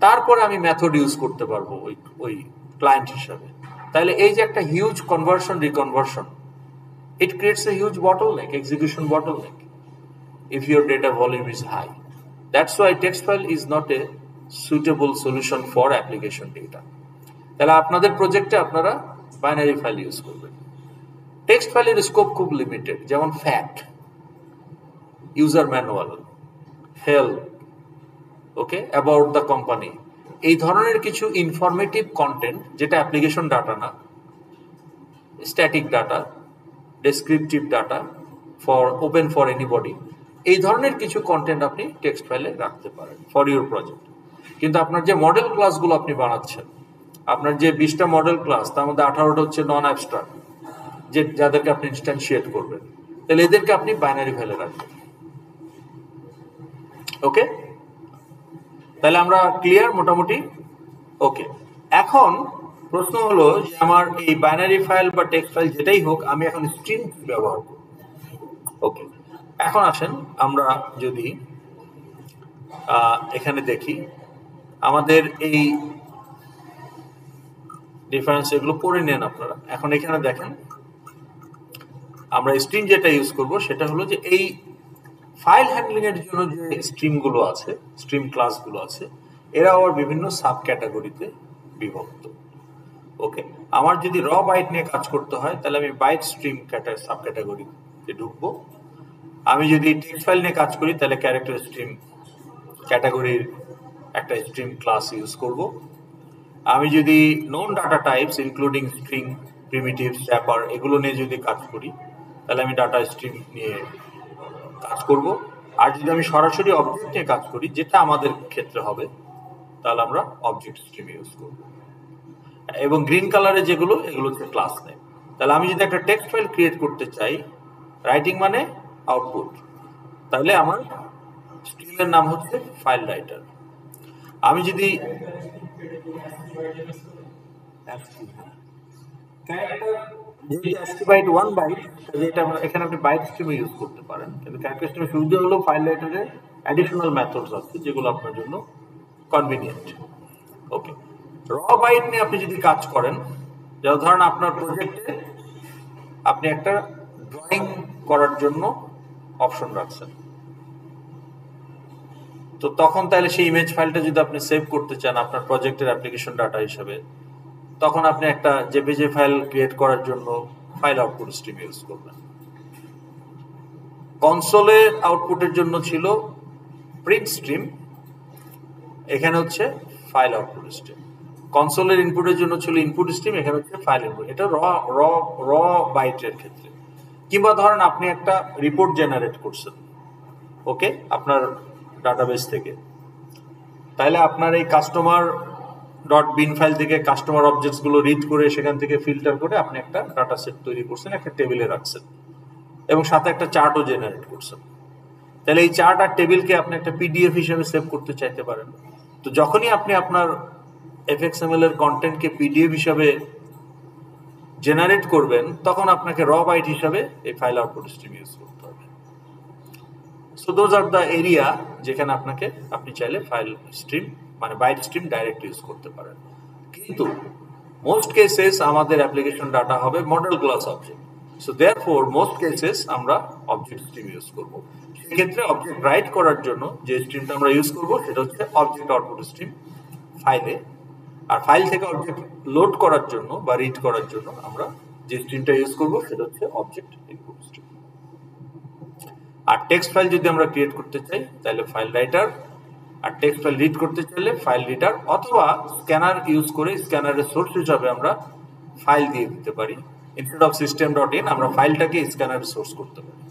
তারপরে আমি মেথড ইউজ করতে পারবো ওই ক্লায়েন্ট হিসাবে। তাহলে এই যে একটা huge conversion reconversion, it creates a huge bottleneck, execution bottleneck, if your data volume is high. That's why text file is not a suitable solution for application data. তাহলে আপনাদের প্রজেক্টে আপনারা বাইনারি ফাইল ইউজ করবেন। Text ফাইলের scope খুব limited, যেমন fact, user manual, help, okay, about the company, এই ধরনের কিছু ইনফরমেটিভ কন্টেন্ট যেটা অ্যাপ্লিকেশন ডাটা না, static data, descriptive data for open for anybody, এই ধরনের কিছু কন্টেন্ট আপনি টেক্সট ফাইলে রাখতে পারেন ফর ইউর প্রজেক্ট। কিন্তু আপনার যে মডেল ক্লাসগুলো আপনি বানাচ্ছেন, আপনার যে 20টা মডেল ক্লাস, তার মধ্যে 18টা হচ্ছে নন অ্যাবস্ট্রাক্ট, যে যাদেরকে আপনি ইনস্ট্যান্সিয়েট করবেন, তাহলে এদেরকে আপনি বাইনারি ফাইলে রাখবেন। ওকে, তাহলে আমরা ক্লিয়ার মোটামুটি? ওকে, এখন প্রশ্ন হলো যে আমার এই বাইনারি ফাইল বা টেক্সট ফাইল যেটাই হোক, আমি এখন স্ট্রিং ব্যবহার করব। ওকে, এখন আসেন আমরা যদি এখানে দেখি, আমাদের এই ডিফারেন্স এগুলো পড়ে নেন আপনারা। এখন এখানে দেখেন আমরা স্ট্রিং যেটা ইউজ করব সেটা হলো যে এই ফাইল হ্যান্ডলিং এর জন্য যে স্ট্রিমগুলো আছে, স্ট্রিম ক্লাসগুলো আছে, এরা আবার বিভিন্ন সাব ক্যাটাগরিতে বিভক্ত। ওকে, আমার যদি র বাইট নিয়ে কাজ করতে হয়, তাহলে আমি বাইট স্ট্রিম সাব ক্যাটাগরিতে ঢুকবো। আমি যদি টেক্সট ফাইল নিয়ে কাজ করি, তাহলে ক্যারেক্টার স্ট্রিম ক্যাটাগরির একটা স্ট্রিম ক্লাস ইউজ করব। আমি যদি non data types including string, primitives, wrapper, এগুলো নিয়ে যদি কাজ করি, তাহলে আমি ডাটা স্ট্রিম নিয়ে কাজ করব। আর যদি আমি সরাসরি অবজেক্ট নিয়ে কাজ করি, যেটা আমাদের ক্ষেত্রে হবে, তাহলে আমরা অবজেক্ট স্ট্রিম ইউজ করব। এবং গ্রিন কালারে যেগুলো, এগুলো হচ্ছে ক্লাস নেম। তাহলে আমি যদি একটা টেক্সট ফাইল ক্রিয়েট করতে চাই, রাইটিং মানে আউটপুট, তাহলে আমার স্ট্রিমের নাম হচ্ছে ফাইল রাইটার। আমি যদি বাইট 1 বাইট, যেটা এখানে আপনি বাইট স্ট্রিমে ইউজ করতে পারেন, কিন্তু ক্যারেক্টার স্ট্রিমের সুবিধা হলো ফাইল রাইটারের অ্যাডিশনাল মেথডস আছে যেগুলো আপনার জন্য কনভিনিয়েন্ট। ওকে, র বাইট নিয়ে আপনি যদি কাজ করেন, যেমন ধরেন আপনার প্রজেক্টে আপনি একটা ড্রয়িং করার জন্য অপশন রাখছেন, তো তখন তাহলে সেই ইমেজ ফাইলটা যদি আপনি সেভ করতে চান আপনার প্রজেক্টের অ্যাপ্লিকেশন ডাটা হিসেবে, তখন আপনি একটা জেপিজি ফাইল ক্রিয়েট করার জন্য ফাইল আউটপুট স্ট্রিম ইউজ করবেন। কনসোলের আউটপুটের জন্য ছিল প্রিন্ট স্ট্রিম, এখানে হচ্ছে ফাইল আউটপুট স্ট্রিম। কনসোলের ইনপুটের জন্য ছিল ইনপুট স্ট্রিম, এখানে হচ্ছে ফাইল ইনপুট। এটা র বাইটের ক্ষেত্রে। কিংবা ধরেন আপনি একটা রিপোর্ট জেনারেট করছেন, ওকে, আপনার ডাটাবেস থেকে, তাহলে আপনার এই কাস্টমার ডট বিন ফাইল থেকে কাস্টমার অবজেক্টস গুলো রিড করে সেখান থেকে ফিল্টার করে আপনি একটা ডাটা সেট তৈরি করছেন, একটা টেবিলে রাখছেন। এবং সাথে একটা চার্টও জেনারেট করছেন। তাহলে এই চার্ট আর টেবিলকে আপনি একটা পিডিএফ হিসেবে সেভ করতে চাইতে পারেন। তো যখনই আপনি আপনার এফএক্সএমএল এর কন্টেন্টকে পিডিএফ হিসাবে জেনারেট করবেন, তখন আপনাকে র বাইট হিসাবে এই ফাইল আউটপুট স্ট্রিম ইউজ করতে হবে। So those are the area যেখানে আপনি চাইলে ফাইল স্ট্রিম মানে বাইট স্ট্রিম ডাইরেক্ট ইউজ করতে পারেন। কিন্তু মোস্ট কেসেস আমাদের অ্যাপ্লিকেশন ডাটা হবে model class object. So therefore most cases আমরা অবজেক্ট স্ট্রিম ইউজ করব। সেক্ষেত্রে অবজেক্ট রাইট করার জন্য যে স্ট্রিমটা আমরা ইউজ করব সেটা হচ্ছে অবজেক্ট আউটপুট স্ট্রিম ফাইলে। আর ফাইল থেকে অবজেক্ট লোড করার জন্য বা রিড করার জন্য আমরা যে স্ট্রিমটা ইউজ করব সেটা হচ্ছে অবজেক্ট ইনপুট স্ট্রিম। আর টেক্সট ফাইল যদি আমরা ক্রিয়েট করতে চাই তাহলে ফাইল রাইটার, আর টেক্সট ফাইল রিড করতে চাইলে ফাইল রিডার, অথবা স্ক্যানার ইউজ করে স্ক্যানারের সোর্স হিসাবে আমরা ফাইল দিয়ে দিতে পারি। ইনস্টেড অফ system.in আমরা ফাইলটাকে স্ক্যানারের সোর্স করতে পারি।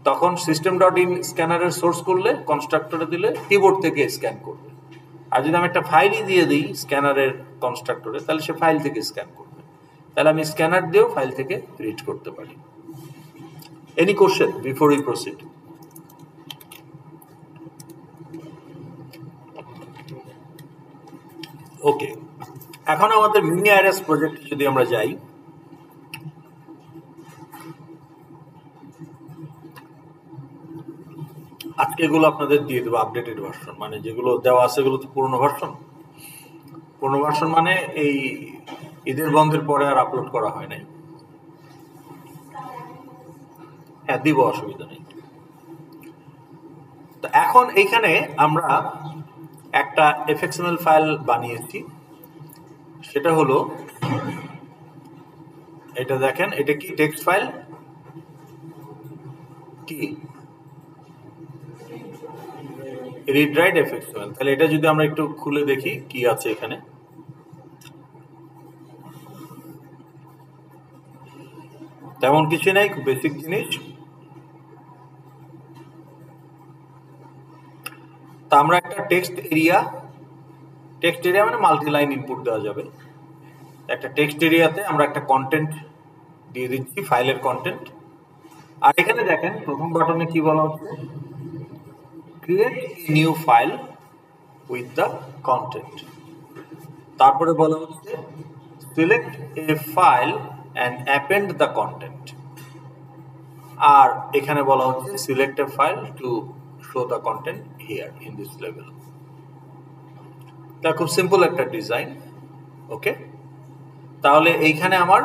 তখন system.in স্ক্যানারের সোর্স করলে কনস্ট্রাক্টরে দিলে কিবোর্ড থেকে স্ক্যান করবে। আর যদি আমি একটা ফাইলই দিয়ে দিই স্ক্যানারের কনস্ট্রাক্টরে, তাহলে সে ফাইল থেকে স্ক্যান করবে। তাহলে আমি স্ক্যানার দিয়েও ফাইল থেকে রিড করতে পারি। Any question before we proceed? Okay, এখন আমাদের মিনি আইরাস প্রজেক্টে যদি আমরা যাই, আজকে এগুলো আপনাদের দিয়ে দেবো আপডেটেড ভার্সন, মানে যেগুলো দেওয়া আছে এগুলো তো পুরনো ভার্সন। পুরনো ভার্সন মানে এই ঈদের বন্ধের পরে আর আপলোড করা হয় নাই। হ্যাঁ দিব, অসুবিধা নেই। তো এখন এইখানে আমরা একটা এফএক্সএমএল ফাইল বানিয়েছি, সেটা হলো এটা দেখেন, এটা কি টেক্সট ফাইল, কি রিড রাইট এফএক্সএমএল। তাহলে এটা যদি আমরা একটু খুলে দেখি কি আছে এখানে, তেমন কিছু নাই, খুব বেসিক জিনিস। তা আমরা একটা টেক্সট এরিয়া মানে মাল্টি লাইন ইনপুট দেওয়া যাবে। একটা টেক্সট এরিয়াতে আমরা একটা কন্টেন্ট দিয়ে দিচ্ছি, ফাইলের কন্টেন্ট। আর এখানে দেখেন প্রথম বাটনে কি বলা হচ্ছে, create new file with the content. তারপরে বলা হচ্ছে select a file and append the content. আর এখানে বলা হচ্ছে select a file to show the content here in this level. এটা খুব সিম্পল একটা ডিজাইন। ওকে, তাহলে এইখানে আমার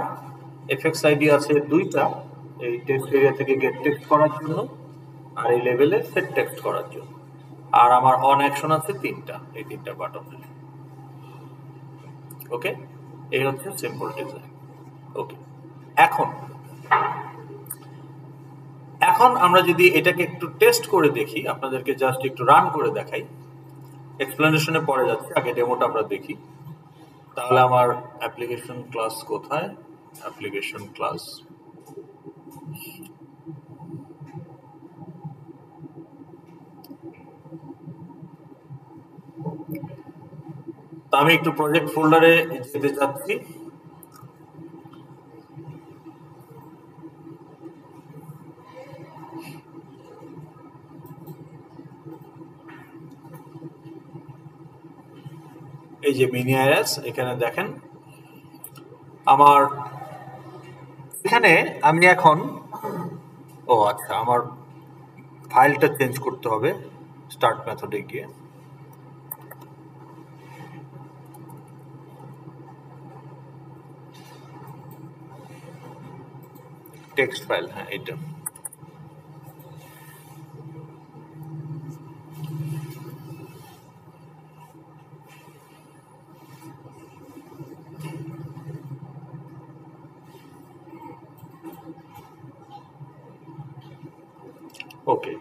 এফএক্স আইডি আছে দুইটা, এই টেক্সট এরিয়া থেকে গেট টেক্সট করার জন্য আর এই লেভেলে সেট টেক্সট করার জন্য। আর আমার অন অ্যাকশন আছে তিনটা, এই তিনটা বাটন। ওকে, এই হচ্ছে সিম্পল ডিজাইন। ওকে, এখন আমরা যদি এটাকে একটু টেস্ট করে দেখি, আপনাদেরকে জাস্ট একটু রান করে দেখাই, এক্সপ্লেনেশনে পরে যাচ্ছে, আগে ডেমোটা আমরা দেখি। তাহলে আমার অ্যাপ্লিকেশন ক্লাস কোথায়, অ্যাপ্লিকেশন ক্লাস, তা আমি একটু প্রজেক্ট ফোল্ডারে যেতে চাচ্ছি। এই যে মিনি আইরাস, এখানে দেখেন আমার এখানে আমি এখন, ও আচ্ছা, আমার ফাইলটা চেঞ্জ করতে হবে স্টার্ট মেথডে গিয়ে। টেক্সট ফাইল, হ্যাঁ এটা। Okay.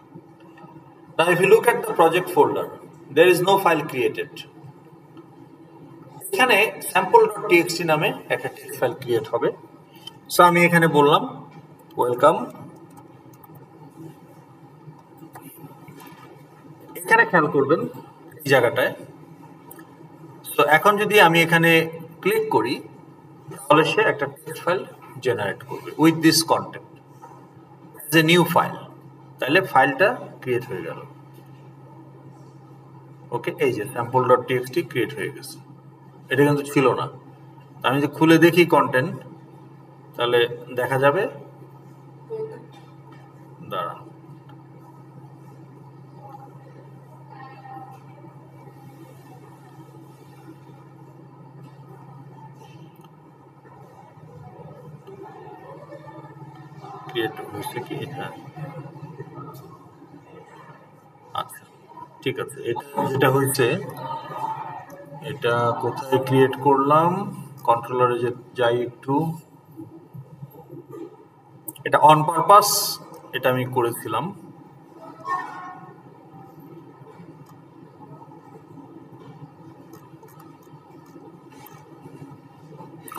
Now if you look at the project folder, there is no file created. এখানে sample.txt নামে একটা টেক্সট ফাইল ক্রিয়েট হবে। সো আমি এখানে বললাম ওয়েলকাম। এখানে খেয়াল করবেন এই জায়গাটায়। সো এখন যদি আমি এখানে ক্লিক করি তাহলে সে একটা টেক্সট ফাইল জেনারেট করবে উইথ দিস কন্টেন্ট। যে নিউ ফাইল, তাহলে ফাইলটা ক্রিয়েট হয়ে গেল। ওকে, এই যে sample.txt ক্রিয়েট হয়ে গেছে, এটা কিন্তু ছিল না। আমি যদি খুলে দেখি কন্টেন্ট, তাহলে দেখা যাবে, দাঁড়ান, ক্রিয়েট হয়েছে কি? হ্যাঁ, আচ্ছা ঠিক আছে। এটা যেটা হয়েছে, এটা কোথায় ক্রিয়েট করলাম, কন্ট্রোলারে যে যাই একটু, এটা অন পারপাস এটা আমি করেছিলাম।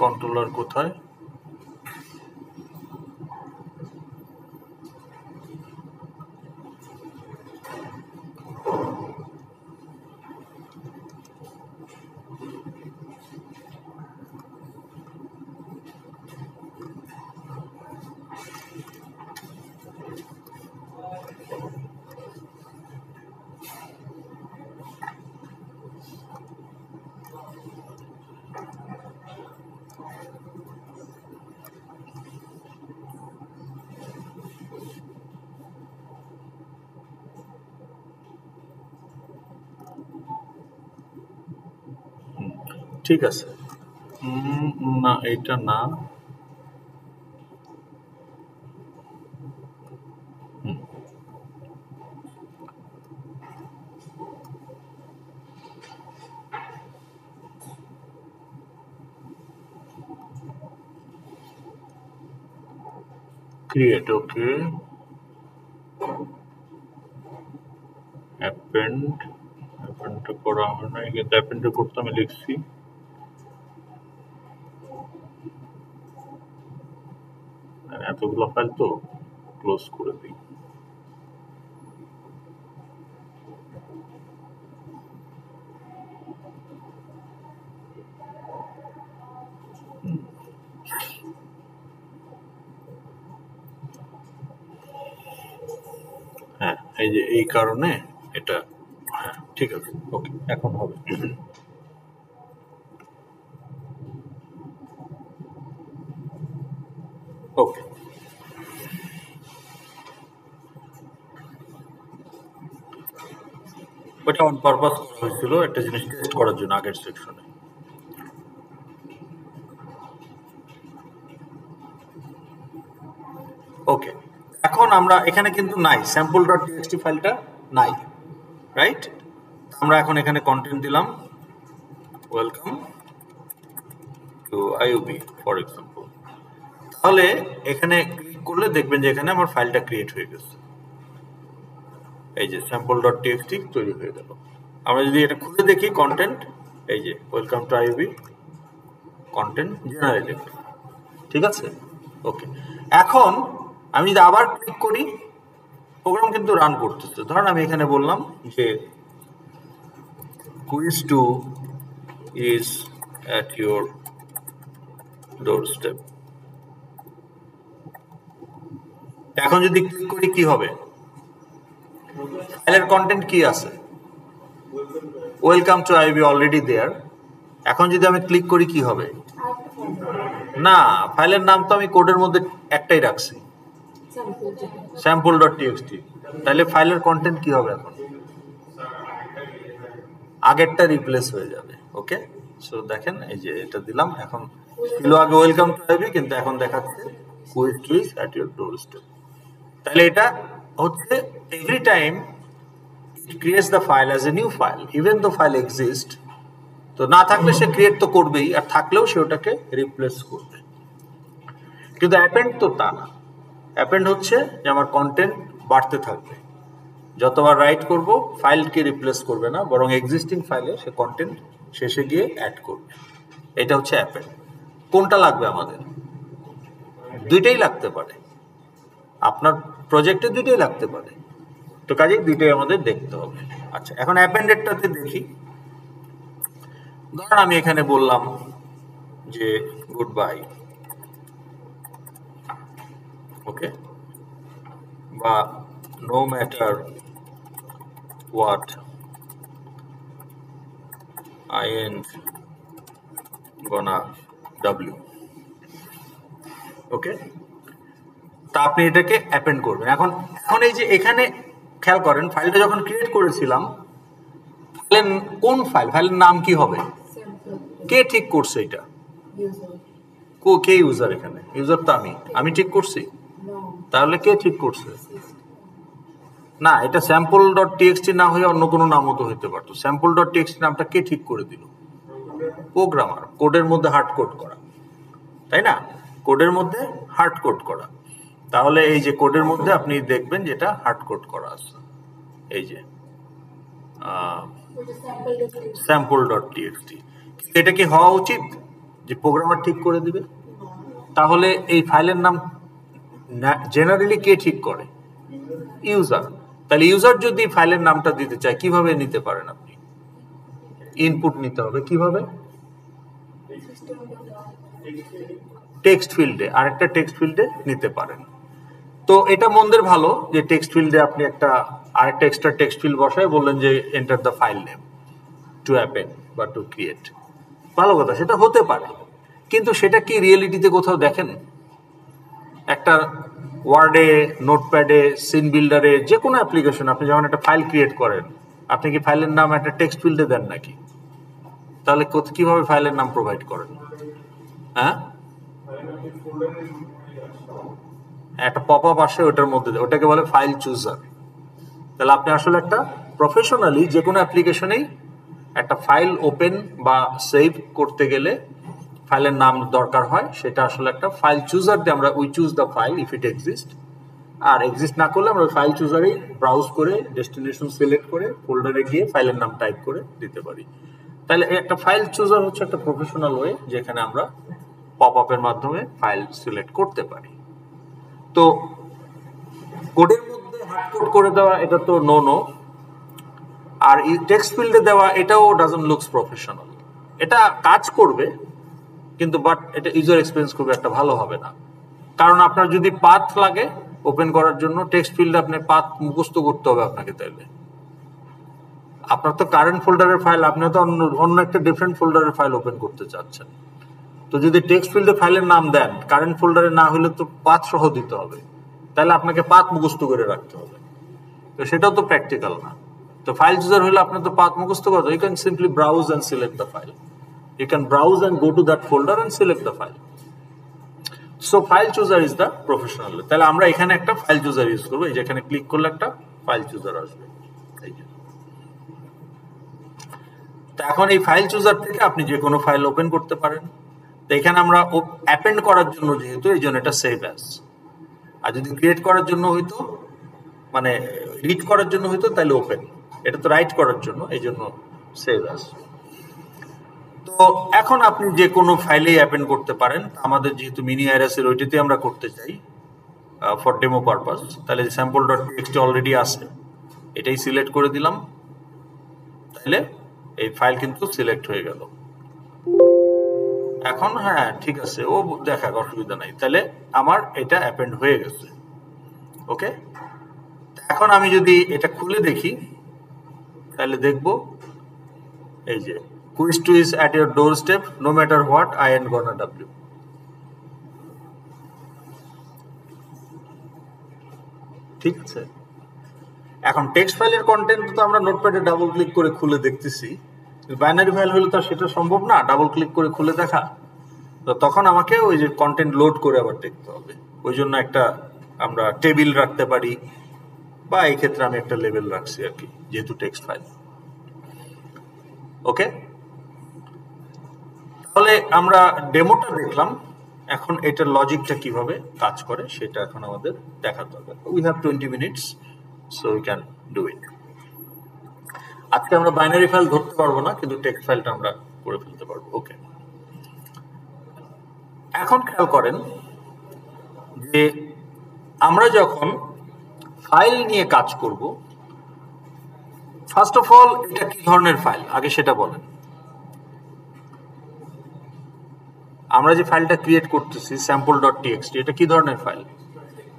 কন্ট্রোলার কোথায়? ঠিক আছে, না এটা না, ক্রিয়েট, ওকে, অ্যাপেন্ডটা করা হয় না, কিন্তু অ্যাপেন্ডে করতে আমি লিখছি। এতগুলো ফাইল তো ক্লোজ করে দিই। হ্যাঁ, এই যে এই কারণে এটা, হ্যাঁ ঠিক আছে, ওকে এখন হবে। ওকে, ওটা অন পারপাস করা হয়েছিল একটা জিনিস টেস্ট করার জন্য আগের সেকশনে। ওকে, এখন আমরা এখানে কিন্তু নাই, sample.txt ফাইলটা নাই, রাইট? আমরা এখন এখানে কন্টেন্ট দিলাম, welcome to IUB for example. তাহলে এখানে ক্লিক করলে দেখবেন যে এখানে আমার ফাইলটা ক্রিয়েট হয়ে গেছে, এই যে sample.txt তৈরি হয়ে গেল। আমরা যদি এটা খুলে দেখি কন্টেন্ট, এই যে welcome to IUB content generated, ঠিক আছে? ওকে, এখন আমি যদি আবার ক্লিক করি, প্রোগ্রাম কিন্তু রান করতেছে। ধরেন আমি এখানে বললাম যে quiz 2 is at your doorstep। এখন যদি ক্লিক করি কি হবে? ফাইলের কন্টেন্ট কি আছে? ওয়েলকাম টু আইইউবি অলরেডি দেয়ার। এখন যদি আমি ক্লিক করি কি হবে? না, ফাইলের নাম তো আমি কোডের মধ্যে একটাই রাখছি, sample.txt। তাহলে ফাইলের কন্টেন্ট কি হবে এখন? আগেরটা রিপ্লেস হয়ে যাবে। ওকে, সো দেখেন এই যে এটা দিলাম, এখন ছিল আগে ওয়েলকাম টু আইইউবি, কিন্তু এখন দেখাচ্ছে quiz 2 is at your doorstep। তাহলে এটা হচ্ছে every time it creates the file as a new file even though file exist। তো না থাকলে সে ক্রিয়েট তো করবেই, আর থাকলেও সে ওটাকে রিপ্লেস করবে। কিন্তু অ্যাপেন্ড তো তা না, অ্যাপেন্ড হচ্ছে যে আমার কন্টেন্ট বাড়তে থাকবে, যতবার রাইট করব ফাইলকে রিপ্লেস করবে না, বরং এক্সিস্টিং ফাইলে সে কন্টেন্ট শেষে গিয়ে অ্যাড করবে। এটা হচ্ছে অ্যাপেন্ড। কোনটা লাগবে আমাদের? দুইটাই লাগতে পারে, আপনার প্রজেক্টে দুইটাই লাগতে পারে, তো কাজেই দুইটাই আমাদের দেখতে হবে। আচ্ছা, এখন অ্যাপেন্ডেডটাতে দেখি। ধরুন আমি এখানে বললাম যে গুড বাই, ওকে, বা no matter what I ain't gonna w, ওকে। তা আপনি এটাকে অ্যাপেন্ড করবেন। এখন এখন এই যে এখানে খেয়াল করেন, ফাইলটা যখন ক্রিয়েট করেছিলাম, ফাইলের কোন ফাইলের নাম কি হবে, কে ঠিক করছে এটা? কে ইউজার? এখানে ইউজার তো আমি ঠিক করছি। তাহলে কে ঠিক করছে? না, এটা স্যাম্পল ডট টিএক্সটি না হয়ে অন্য কোনো নামও তো হইতে পারতো। স্যাম্পল ডট টিএক্সটি নামটা কে ঠিক করে দিল? প্রোগ্রামার। কোডের মধ্যে হার্ড কোড করা, তাই না? কোডের মধ্যে হার্ড কোড করা। তাহলে এই যে কোডের মধ্যে আপনি দেখবেন যেটা হার্ড কোড করা আছে, এই যে স্যাম্পল ডট টিএক্সটি। এটা কি হওয়া উচিত যে প্রোগ্রামার ঠিক করে দিবে? তাহলে এই ফাইলের নাম জেনারেলি কে ঠিক করে? ইউজার। তাহলে ইউজার যদি ফাইলের নামটা দিতে চায়, কিভাবে নিতে পারেন আপনি? ইনপুট নিতে হবে। কিভাবে? টেক্সট ফিল্ডে, আরেকটা টেক্সট ফিল্ডে নিতে পারেন। তো এটা মন্দের ভালো যে টেক্সট ফিল্ডে আপনি আরেকটা এক্সট্রা টেক্সট ফিল্ড বসায় বললেন যে enter the file name to append বা টু ক্রিয়েট। ভালো কথা, সেটা হতে পারে, কিন্তু সেটা কি রিয়েলিটিতে কোথাও দেখেন? একটা ওয়ার্ডে, নোটপ্যাডে, সিন বিল্ডারে, যে কোনো অ্যাপ্লিকেশন আপনি যখন একটা ফাইল ক্রিয়েট করেন, আপনি কি ফাইলের নাম একটা টেক্সট ফিল্ডে দেন নাকি? তাহলে কিভাবে ফাইলের নাম প্রোভাইড করেন? হ্যাঁ, একটা পপ আপ আসে ওটার মধ্যে, ওটাকে বলে ফাইল চুজার। তাহলে আপনি আসলে একটা প্রফেশনালি যে কোনো অ্যাপ্লিকেশনেই একটা ফাইল ওপেন বা সেভ করতে গেলে ফাইলের নাম দরকার হয়, সেটা আসলে একটা ফাইল চুজার দিয়ে আমরা we choose the file if it exist. আর এক্সিস্ট না করলে আমরা ফাইল চুজারেই ব্রাউজ করে ডেস্টিনেশন সিলেক্ট করে ফোল্ডারে গিয়ে ফাইলের নাম টাইপ করে দিতে পারি। তাহলে একটা ফাইল চুজার হচ্ছে একটা প্রফেশনাল ওয়ে যেখানে আমরা পপ আপের মাধ্যমে ফাইল সিলেক্ট করতে পারি। তো কোডের মধ্যে হার্ড কোড করে দেওয়া এটা তো নো। আর এই টেক্সট ফিল্ডে দেওয়া এটাও ডাজন্ট লুকস প্রফেশনাল। এটা কাজ করবে, কিন্তু বাট এটা ইউজার এক্সপিরিয়েন্স খুব একটা ভালো হবে না। কারণ আপনার যদি পাথ লাগে ওপেন করার জন্য, টেক্সট ফিল্ডে আপনার পাথ মুখস্থ করতে হবে আপনাকে। তাইলে আপনার তো কারেন্ট ফোল্ডারের ফাইল, আপনি তো অন্য একটা ডিফারেন্ট ফোল্ডারের ফাইল ওপেন করতে চাচ্ছেন। তো যদি টেক্সট ফিল্ডে ফাইলের নাম দেন, কারেন্ট ফোল্ডারে না হলে তো পাথ সহ দিতে হবে, তাহলে আপনাকে পাথ মুখস্থ করে রাখতে হবে। তো সেটাও তো প্র্যাকটিক্যাল না। তো ফাইল চুজার হলে আপনার তো পাথ মুখস্থ করতে হবে। You can simply browse and select the file. You can browse and go to that folder and select the file. So file chooser is the professional. তাহলে আমরা এখানে একটা ফাইল চুজার ইউজ করব। এই যে এখানে ক্লিক করলে একটা ফাইল চুজার আসবে। তো এখন এই ফাইল চুজার থেকে আপনি যে কোনো ফাইল ওপেন করতে পারেন। তো এখানে আমরা অ্যাপেন্ড করার জন্য যেহেতু, এই জন্য এটা সেভ অ্যাজ। আর যদি ক্রিয়েট করার জন্য হইতো, মানে রিড করার জন্য হইতো, তাহলে ওপেন। এটা তো রাইট করার জন্য, এই জন্য সেভ অ্যাজ। তো এখন আপনি যে কোনো ফাইলেই অ্যাপেন্ড করতে পারেন। আমাদের যেহেতু মিনি আইরাসের ওইটাতে আমরা করতে চাই ফর ডেমো পারপাস, তাহলে স্যাম্পল ডট টিএক্সটি অলরেডি আছে, এটাই সিলেক্ট করে দিলাম। তাহলে এই ফাইল কিন্তু সিলেক্ট হয়ে গেল। এখন হ্যাঁ ঠিক আছে, ও দেখা অসুবিধা নাই। তাহলে আমার এটা অ্যাপেন্ড হয়ে গেছে। ওকে, এখন আমি যদি এটা খুলে দেখি, তাহলে দেখব এই যে Quiz 2 is at your doorstep, no matter what, I ain't gonna w. ঠিক আছে, এখন টেক্সট ফাইলের কন্টেন্ট তো আমরা নোটপ্যাডে ডাবল ক্লিক করে খুলে দেখতেছি। বাইনারি ফাইল হলে তো সেটা সম্ভব না ডাবল ক্লিক করে খুলে দেখা। তো তখন আমাকে ওই যে কন্টেন্ট লোড করে আবার দেখতে হবে। ওই জন্য একটা আমরা টেবিল রাখতে পারি, বা এই ক্ষেত্রে আমি একটা লেভেল রাখছি আর কি, যেহেতু টেক্সট ফাইল। ওকে, তাহলে আমরা ডেমোটা দেখলাম। এখন এটার লজিকটা কিভাবে কাজ করে সেটা এখন আমাদের দেখাতে হবে। We have 20 minutes, so we can do it. আজকে আমরা বাইনারি ফাইল ধরতে পারবো না, কিন্তু টেক্সট ফাইলটা আমরা করে ফেলতে পারবো। ওকে, এখন খেয়াল করেন যে আমরা যখন ফাইল নিয়ে কাজ করব, ফার্স্ট অফ অল এটা কি ধরনের ফাইল আগে সেটা বলেন। আমরা যে ফাইলটা ক্রিয়েট করতেছি স্যাম্পল ডট টিএক্সটি, এটা কি ধরনের ফাইল?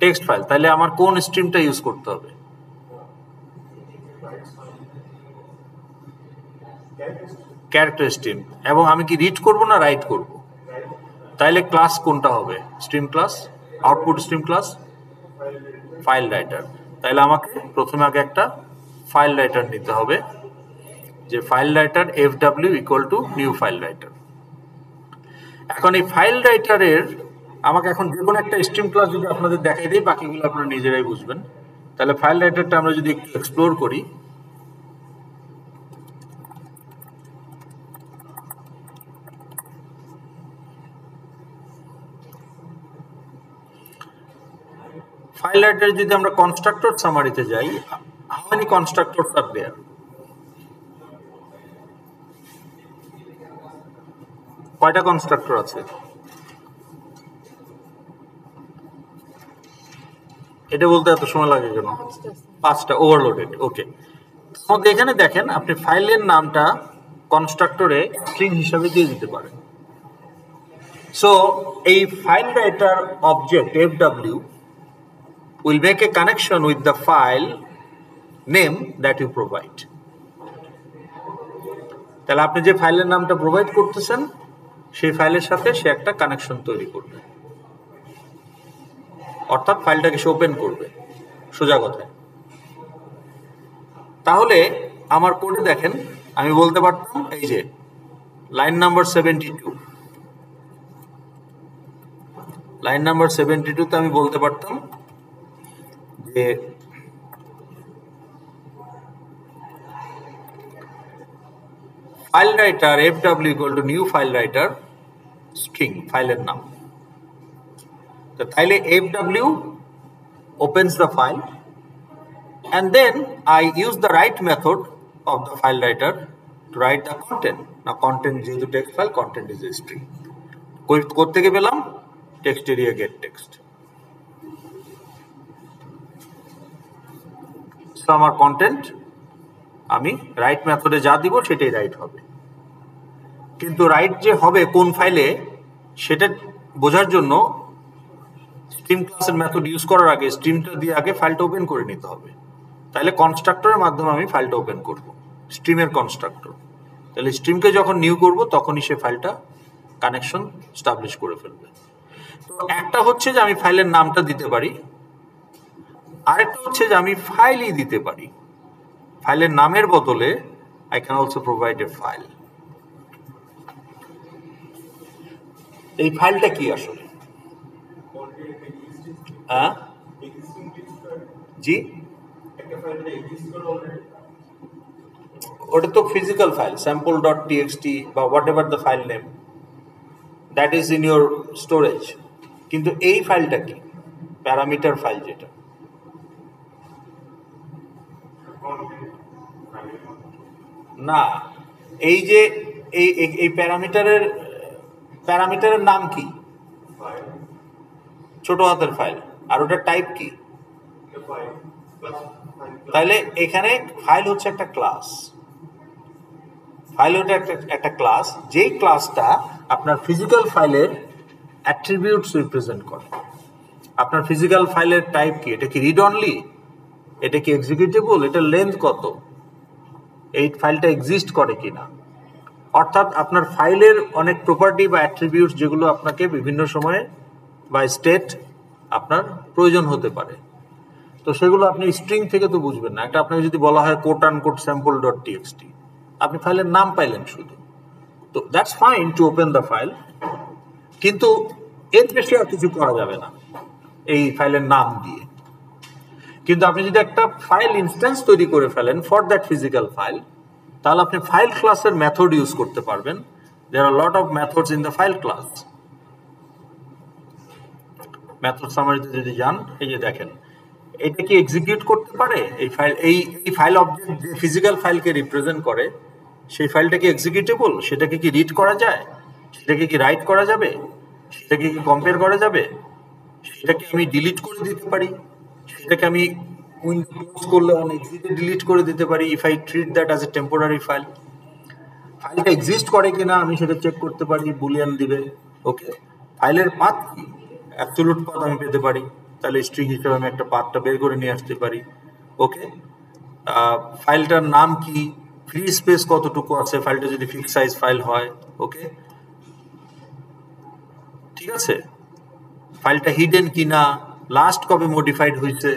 টেক্সট ফাইল, তাহলে আমার কোন স্ট্রিমটা ইউজ করতে হবে? Character stream. এবং আমি কি রিড করব না রাইট করব? তাইলে ক্লাস কোনটা হবে? Stream class, output stream class, file writer. তাইলে আমাকে প্রথমে আগে একটা ফাইল রাইটার নিতে হবে, যে file writer fw equal to new file writer. এখন এই ফাইল রাইটারের আমাকে এখন যে কোনো একটা স্ট্রিম ক্লাস যদি আপনাদের দেখাই দিই, বাকিগুলো আপনারা নিজেরাই বুঝবেন। তাহলে ফাইল রাইটারটা আমরা যদি একটু এক্সপ্লোর করি, ফাইল রাইটার যদি আমরা কনস্ট্রাক্টর সামারিতে যাই, হাউ মেনি কনস্ট্রাক্টরস আর দেয়ার? কয়টা কনস্ট্রাক্টর আছে? এটা বলতে এত সময় লাগে কেন? 5টা ওভারলোডেড। ওকে, তো এখানে দেখেন আপনি ফাইলের নামটা কনস্ট্রাক্টরে স্ট্রিং হিসাবে দিয়ে দিতে পারেন। সো এই file writer object fw will make a connection with the file name that you provide. তাহলে আপনি যে ফাইলের নামটা প্রোভাইড করতেছেন সেই ফাইলের সাথে সে একটা কানেকশন তৈরি করবে, অর্থাৎ ফাইলটাকে সে ওপেন করবে, সোজা কথায়। তাহলে আমার কোডে দেখেন আমি বলতে পারতাম, এই যে লাইন নাম্বার 72, লাইন নাম্বার 72 তে আমি বলতে পারতাম যে file writer fw equal to new file writer string, ফাইলের নাম। তো তাইলে fw opens the file and then I use the write method of the file writer to write the content. Now content যেহেতু text file, content is a string. কোথা থেকে পেলাম? text area get text. So আমার content আমি right মেথডে যা দিব সেটাই রাইট হবে। কিন্তু রাইট যে হবে কোন ফাইলে সেটা বোঝার জন্য স্ট্রিম ক্লাসের মেথড ইউজ করার আগে স্ট্রিমটা দিয়ে আগে ফাইলটা ওপেন করে নিতে হবে। তাহলে কনস্ট্রাক্টরের মাধ্যমে আমি ফাইলটা ওপেন করব, স্ট্রিমের কনস্ট্রাক্টর। তাহলে স্ট্রিমকে যখন নিউ করব তখনই সে ফাইলটা কানেকশন স্টাবলিশ করে ফেলবে। তো একটা হচ্ছে যে আমি ফাইলের নামটা দিতে পারি, আরেকটা হচ্ছে যে আমি ফাইলই দিতে পারি। ফাইলের নামের বদলে I can also provide a file. এই ফাইলটা কি আসলে? জি, ওটা তো ফিজিক্যাল ফাইল, sample.txt বা what ever the file name that is in your storage. কিন্তু এই ফাইলটা কি? প্যারামিটার ফাইল যেটা। না, এই যে এই প্যারামিটারের নাম কি? ছোট হাতের ফাইল। আর ওটার টাইপ কি? তাহলে এখানে ফাইল হচ্ছে একটা ক্লাস। ফাইল হচ্ছে একটা ক্লাস, যেই ক্লাসটা আপনার ফিজিক্যাল ফাইলের অ্যাট্রিবিউটস রিপ্রেজেন্ট করে। আপনার ফিজিক্যাল ফাইলের টাইপ কি? এটা কি রিড অনলি? এটা কি এক্সিকিউটেবল? এটার লেন্থ কত? এই ফাইলটা এক্সিস্ট করে কিনা? অর্থাৎ আপনার ফাইলের অনেক প্রপার্টি বা অ্যাট্রিবিউটস যেগুলো আপনাকে বিভিন্ন সময়ে বা স্টেট আপনার প্রয়োজন হতে পারে, তো সেগুলো আপনি স্ট্রিং থেকে তো বুঝবেন না। একটা আপনাকে যদি বলা হয় কোট আনকোট sample.txt, আপনি ফাইলের নাম পাইলেন শুধু, তো that's fine to open the file, কিন্তু এর বেশি আর কিছু করা যাবে না এই ফাইলের নাম দিয়ে। কিন্তু আপনি যদি একটা ফাইল ইনস্ট্যান্স তৈরি করে ফেলেন ফর দ্যাট ফিজিক্যাল ফাইল, তাহলে আপনি ফাইল ক্লাসের মেথড ইউজ করতে পারবেন। There are lot of methods in the file class. Method সামারিতে যদি যান, এই যে দেখেন, এটা কি এক্সিকিউট করতে পারে? এই ফাইল অবজেক্ট যে ফিজিক্যাল ফাইলকে রিপ্রেজেন্ট করে, সেই ফাইলটা কি এক্সিকিউটেবল? সেটাকে কি রিড করা যায়? সেটাকে কি রাইট করা যাবে? সেটাকে কি কম্পেয়ার করা যাবে? সেটাকে আমি ডিলিট করে দিতে পারি, সেটাকে আমি উইন্ডো ক্লোজ করলে অন এক্সিটে ডিলিট করে দিতে পারি if I treat that as a temporary file. ফাইলটা এক্সিস্ট করে কিনা আমি সেটা চেক করতে পারি, বুলিয়ান দিবে। ওকে, ফাইলের পাথ কি? অ্যাবসলিউট পাথ আমি পেতে পারি, তাহলে স্ট্রিং হিসেবে আমি একটা পাথটা বের করে নিয়ে আসতে পারি। ওকে, ফাইলটার নাম কি, ফ্রি স্পেস কতটুকু আছে, ফাইলটা যদি ফিক্স সাইজ ফাইল হয়। ওকে, ঠিক আছে, ফাইলটা হিডেন কিনা, লাস্ট কবে মডিফাইড হয়েছে।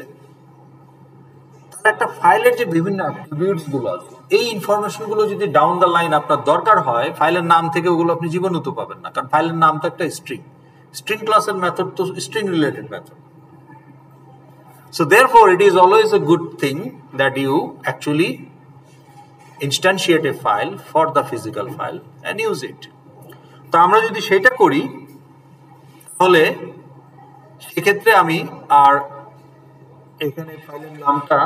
তাহলে একটা ফাইলের যে বিভিন্ন অ্যাট্রিবিউটস গুলো আছে, এই ইনফরমেশন গুলো যদি ডাউন দ্য লাইন আপনার দরকার হয়, ফাইলের নাম থেকে ওগুলো আপনি জীবনেও তো পাবেন না, কারণ ফাইলের নাম তো একটা স্ট্রিং, স্ট্রিং ক্লাসের মেথড তো string related method. So therefore it is always a good thing that you actually instantiate a file for the physical file and use it. তো আমরা যদি সেটা করি তাহলে সেক্ষেত্রে আমি আর এখানে ফাইলের নামটা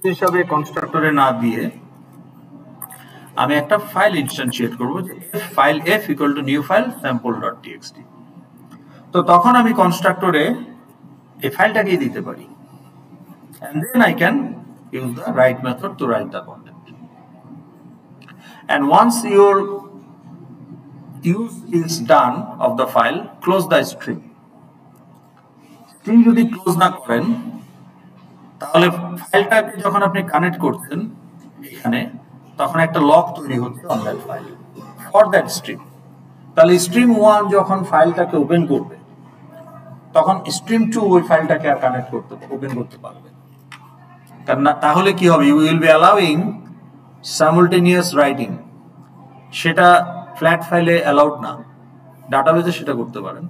হিসাবে কনস্ট্রাক্টরে না দিয়ে আমি একটা ফাইল ইনস্ট্যান্সিয়েট করব, যে file f equal to new file sample.txt। তো তখন আমি কনস্ট্রাক্টরে এই ফাইলটাকে দিতে পারি, and then I can use the write method to write the content. And once your use is done of the file, close the string. String যদি close না করেন তাহলে ফাইলটাকে যখন আপনি কানেক্ট করছেন এখানে, তখন একটা লক তৈরি হচ্ছে on that file for that stream. তাহলে স্ট্রিম 1 যখন ফাইলটাকে ওপেন করবে তখন স্ট্রিম 2 ওই ফাইলটাকে আর কানেক্ট করতে ওপেন করতে পারবে, কারণ তাহলে কি হবে, you will be allowing simultaneous writing. সেটা ফ্ল্যাট ফাইলে অ্যালাউড না, ডাটাবেজে সেটা করতে পারেন,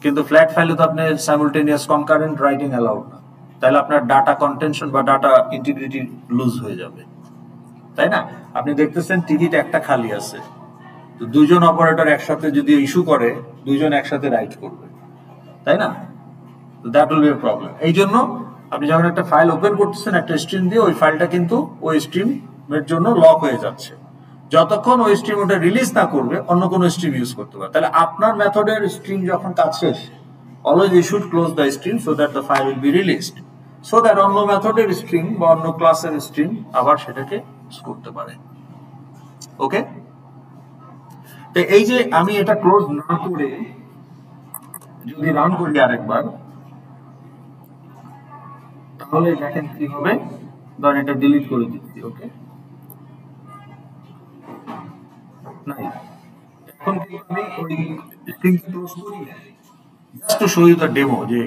কিন্তু ফ্ল্যাট ফাইলে তো আপনি সাইমultaneous কনকারেন্ট রাইটিং অ্যালাউড না। তাহলে আপনার ডাটা কন্টেনশন বা ডাটা ইন্টিগ্রিটি লুজ হয়ে যাবে, তাই না? আপনি দেখতেছেন টিকিট একটা খালি আছে, তো দুজন অপারেটর একসাথে যদি ইস্যু করে, দুজন একসাথে রাইট করবে, তাই না? That will be A problem. এই জন্য আপনি যখন একটা ফাইল ওপেন করতেছেন একটা স্ট্রিম দিয়ে, ওই ফাইলটা কিন্তু ওই স্ট্রিমের জন্য লক হয়ে যাচ্ছে, যতক্ষণ ওই স্ট্রিম ওটা রিলিজ না করবে অন্য কোনো স্ট্রিম ইউজ করতে পারে। তাহলে আপনার মেথডের স্ট্রিম যখন কাজ শেষ, always you should close the stream so that the file will be released, so that অন্য মেথডের স্ট্রিম বা অন্য ক্লাসের স্ট্রিম আবার সেটাকে ইউজ করতে পারে। ওকে, তো এই যে আমি এটা ক্লোজ না করে যদি রান করি আরেকবার, তাহলে দেখেন কি হবে, ধরেন এটা ডিলিট করে দিচ্ছি। ওকে, নাই, এখন কি আমি ওই স্ট্রিং ক্লোজ করি না, just to show you the demo যে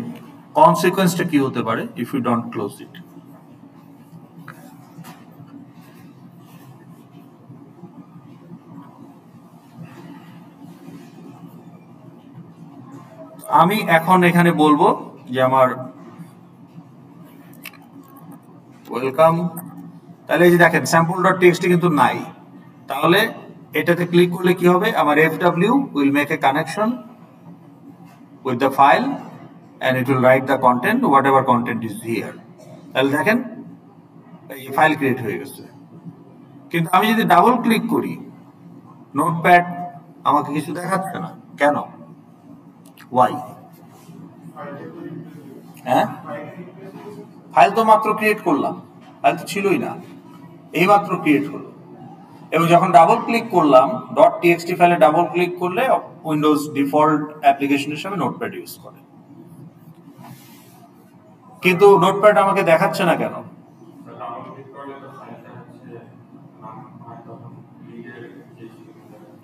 কনসিকোয়েন্সটা কি হতে পারে if you don't close it. আমি এখন এখানে বলবো যে আমার ওয়েলকাম, তাহলে এই যে দেখেন sample.txt কিন্তু নাই, তাহলে এটাতে ক্লিক করলে কি হবে, আমার fw will make a connection with the file and it will write the content, whatever content is here। তাহলে দেখেন এই ফাইল ক্রিয়েট হয়ে গেছে। কিন্তু আমি যদি ডাবল ক্লিক করি, নোটপ্যাড আমাকে কিছু দেখাচ্ছে না, কেন? ওয়াই? হ্যাঁ, ফাইল তো মাত্র ক্রিয়েট করলাম, ফাইল তো ছিলই না, এই মাত্র ক্রিয়েট হলো। এবং যখন ডাবল ক্লিক করলাম .txt ফাইলে ডাবল ক্লিক করলে উইন্ডোজ ডিফল্ট অ্যাপ্লিকেশন হিসেবে নোটপ্যাড ইউজ করে, কিন্তু নোটপ্যাড আমাকে দেখাচ্ছে না কেন?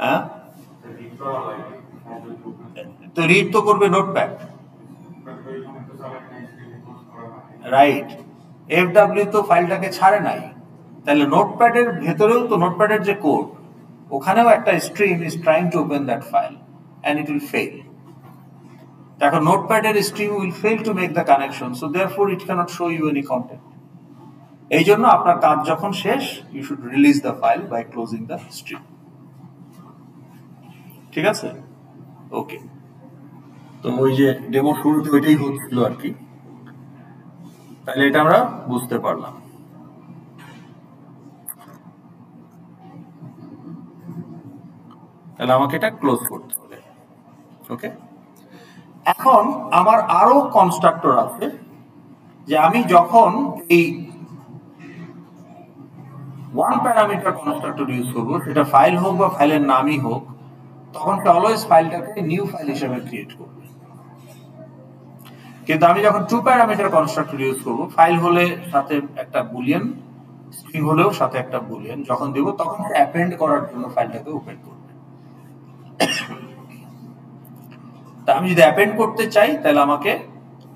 হ্যাঁ, তো রিড তো করবে নোটপ্যাড, রাইট? fw তো ফাইলটাকে ছাড়ে নাই, তাহলে নোটপ্যাডের ভেতরেও তো নোটপ্যাডের যে কোড, ওখানেও একটা stream is trying to open that file and it will fail. দেখো নোটপ্যাডের stream will fail to make the connection, so therefore it cannot show you any content. এই জন্য আপনার কাজ যখন শেষ, you should release the file by closing the stream. ঠিক আছে, ওকে। তো ওই যে ডেমো শুরুতে ওইটাই হচ্ছিল আর কি, তাহলে এটা আমরা বুঝতে পারলাম। তাহলে আমাকে এটা ক্লোজ করতে হবে। ওকে, এখন আমার আরো কনস্ট্রাক্টর আছে, যে আমি যখন এই ওয়ান প্যারামিটার কনস্ট্রাক্টর ইউজ করবো, সেটা ফাইল হোক বা ফাইলের নামই হোক, তখন অলওয়েজ ফাইলটাকে নিউ ফাইল হিসেবে ক্রিয়েট করবে। কিন্তু আমি যখন 2 প্যারামিটার কনস্ট্রাক্টর ইউজ করব, ফাইল হলে সাথে একটা বুলিয়ান, স্ট্রিং হলেও সাথে একটা বুলিয়ান যখন দেব তখন অ্যাপেন্ড করার জন্য ফাইলটাকে ওপেন করবে। তা আমি যদি অ্যাপেন্ড করতে চাই তাহলে আমাকে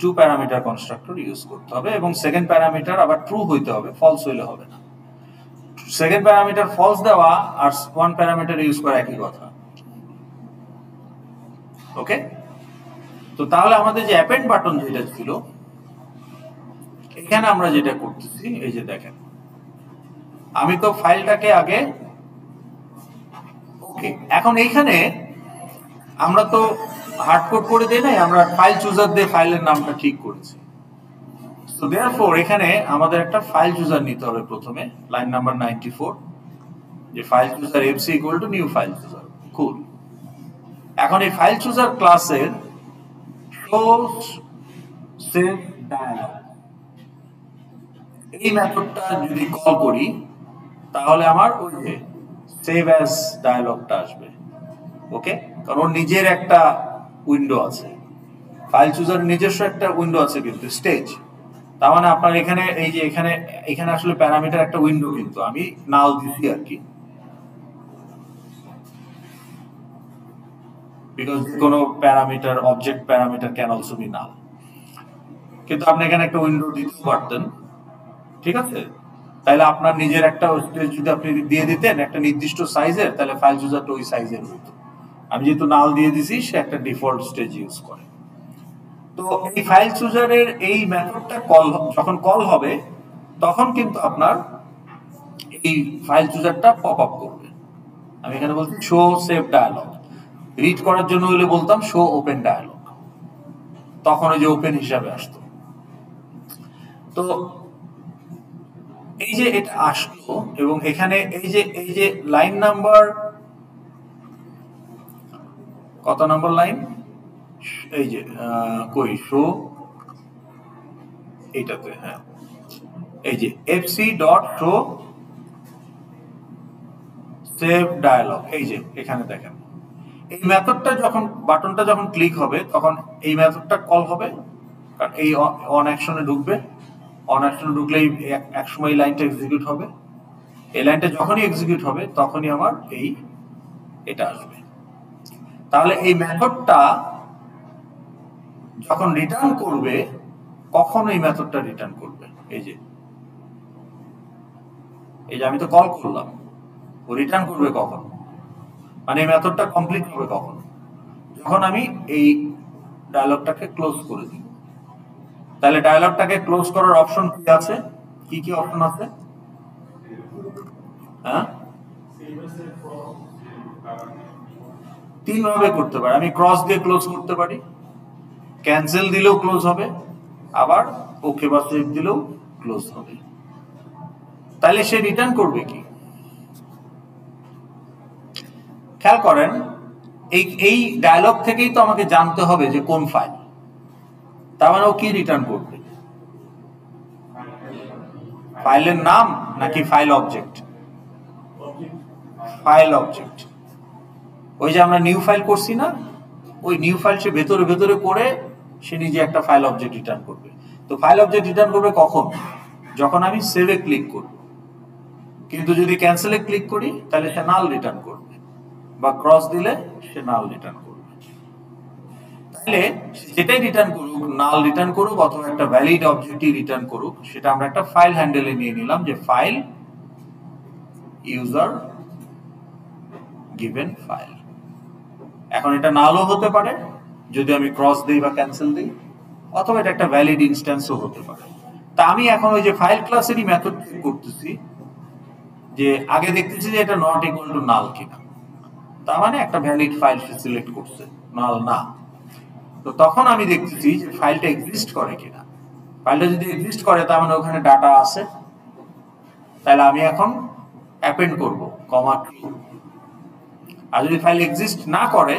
2 প্যারামিটার কনস্ট্রাক্টর ইউজ করতে হবে এবং সেকেন্ড প্যারামিটার আবার ট্রু হইতে হবে, ফলস হইলে হবে না। সেকেন্ড প্যারামিটার ফলস দেওয়া আর 1 প্যারামিটার ইউজ করা একই কথা। ওকে, তো তাহলে আমাদের যে অ্যাপেন্ড বাটন যেটা ছিল, এখানে আমরা যেটা করতেছি এই যে দেখেন, আমি তো ফাইলটাকে আগে, ওকে, এখন এইখানে আমরা তো হার্ড কোড করে দেই নাই, আমরা ফাইল চুজার দিয়ে ফাইলের নামটা ঠিক করেছি। সো देयरफॉर এখানে আমাদের একটা ফাইল চুজার নিতে হবে প্রথমে, লাইন নাম্বার 94, যে file chooser fc new file chooser. Cool. এখন এই ফাইল চুজার ক্লাসের শো সেভ ডায়ালগ, এই মেথডটা যদি কল করি তাহলে আমার ওই যে সেভ অ্যাজ ডায়ালগটা আসবে। ওকে, কারণ ওর নিজের একটা উইন্ডো আছে, ফাইল চুজার নিজস্ব একটা উইন্ডো আছে কিন্তু স্টেজ। তার মানে আপনার এখানে এই যে এখানে আসলে প্যারামিটার একটা উইন্ডো, কিন্তু আমি নাল দিছি আর কি, বিকজ কোনো parameter, object parameter can also be null, কিন্তু আপনি এখানে একটা উইন্ডো দিতে পারতেন, ঠিক আছে? তাহলে আপনার নিজের একটা স্টেজ যদি আপনি দিয়ে দিতেন একটা নির্দিষ্ট সাইজের, তাহলে ফাইল চুজারটা ওই সাইজের হতো। আমি যেহেতু নাল দিয়ে দিছি, সে একটা ডিফল্ট স্টেজ ইউজ করে। তো এই ফাইল চুজারের এই মেথডটা যখন কল হবে তখন কিন্তু আপনার এই ফাইল চুজারটা পপ আপ করবে। আমি এখানে বলছি শো সেভ ডায়ালগ, রিড করার জন্য হলে বলতাম শো ওপেন ডায়ালগ, তখন ওই যে ওপেন হিসাবে আসতো। তো এই যে এটা আসলো এবং এখানে এই যে লাইন নাম্বার, কত নাম্বার লাইন, এই যে কই শো এইটাতে, হ্যাঁ, এই যে fc.show সেভ ডায়ালগ, এই যে এখানে দেখেন এই মেথডটা যখন বাটনটা যখন ক্লিক হবে তখন এই মেথডটা কল হবে, কারণ এই অন অ্যাকশনে ঢুকবে, অন অ্যাকশনে ঢুকলেই এক সময় এই লাইনটা এক্সিকিউট হবে, এই লাইনটা যখনই এক্সিকিউট হবে তখনই আমার এটা আসবে। তাহলে এই মেথডটা যখন রিটার্ন করবে, কখন এই মেথডটা রিটার্ন করবে, এই যে আমি তো কল করলাম, ও রিটার্ন করবে কখন, মানে এই মেথডটা কমপ্লিট হবে কখন, যখন আমি এই ডায়ালগটাকে ক্লোজ করে দিই। তাহলে ডায়ালগটাকে ক্লোজ করার অপশন কি আছে, কি অপশন আছে? হ্যাঁ, 3 ভাবে করতে পারি। আমি ক্রস দিয়ে ক্লোজ করতে পারি, ক্যান্সেল দিলেও ক্লোজ হবে, আবার ওকে বা সেভ দিলেও ক্লোজ হবে। তাহলে সে রিটার্ন করবে কি? খেয়াল করেন, এই ডায়ালগ থেকেই তো আমাকে জানতে হবে যে কোন ফাইল, তার মানে ও কি রিটার্ন করবে, ফাইলের নাম নাকি ফাইল অবজেক্ট? File object. ওই যে আমরা নিউ ফাইল করছি না, ওই নিউ ফাইল সে ভেতরে করে সে নিজে একটা ফাইল অবজেক্ট রিটার্ন করবে। তো ফাইল অবজেক্ট রিটার্ন করবে কখন? যখন আমি সেভে ক্লিক করব। কিন্তু যদি ক্যান্সেলে ক্লিক করি তাহলে সে নাল রিটার্ন করবে, বা ক্রস দিলে সে নাল রিটার্ন করবে। তাহলে যেটাই রিটার্ন করুক, নাল রিটার্ন করুক অথবা একটা ভ্যালিড অবজেক্টই রিটার্ন করুক, সেটা আমরা একটা ফাইল হ্যান্ডেলে নিয়ে নিলাম যে ফাইল ইউজার গিভেন ফাইল। এখন এটা নালও হতে পারে যদি আমি ক্রস দিই বা ক্যান্সেল দিই, অথবা এটা একটা ভ্যালিড ইনস্ট্যান্সও হতে পারে। তা আমি এখন ওই যে ফাইল ক্লাসেরই মেথড করতেছি, যে আগে দেখতেছি যে এটা নট ইকুয়াল টু নাল কিনা, তার মানে একটা ভ্যালিড ফাইল সে সিলেক্ট করছে, নাল না। তো তখন আমি দেখতেছি যে ফাইলটা এক্সিস্ট করে কিনা। ফাইলটা যদি এক্সিস্ট করে তার মানে ওখানে ডাটা আছে, তাহলে আমি এখন অ্যাপেন্ড করব কমা ট্রু। আর যদি ফাইল এক্সিস্ট না করে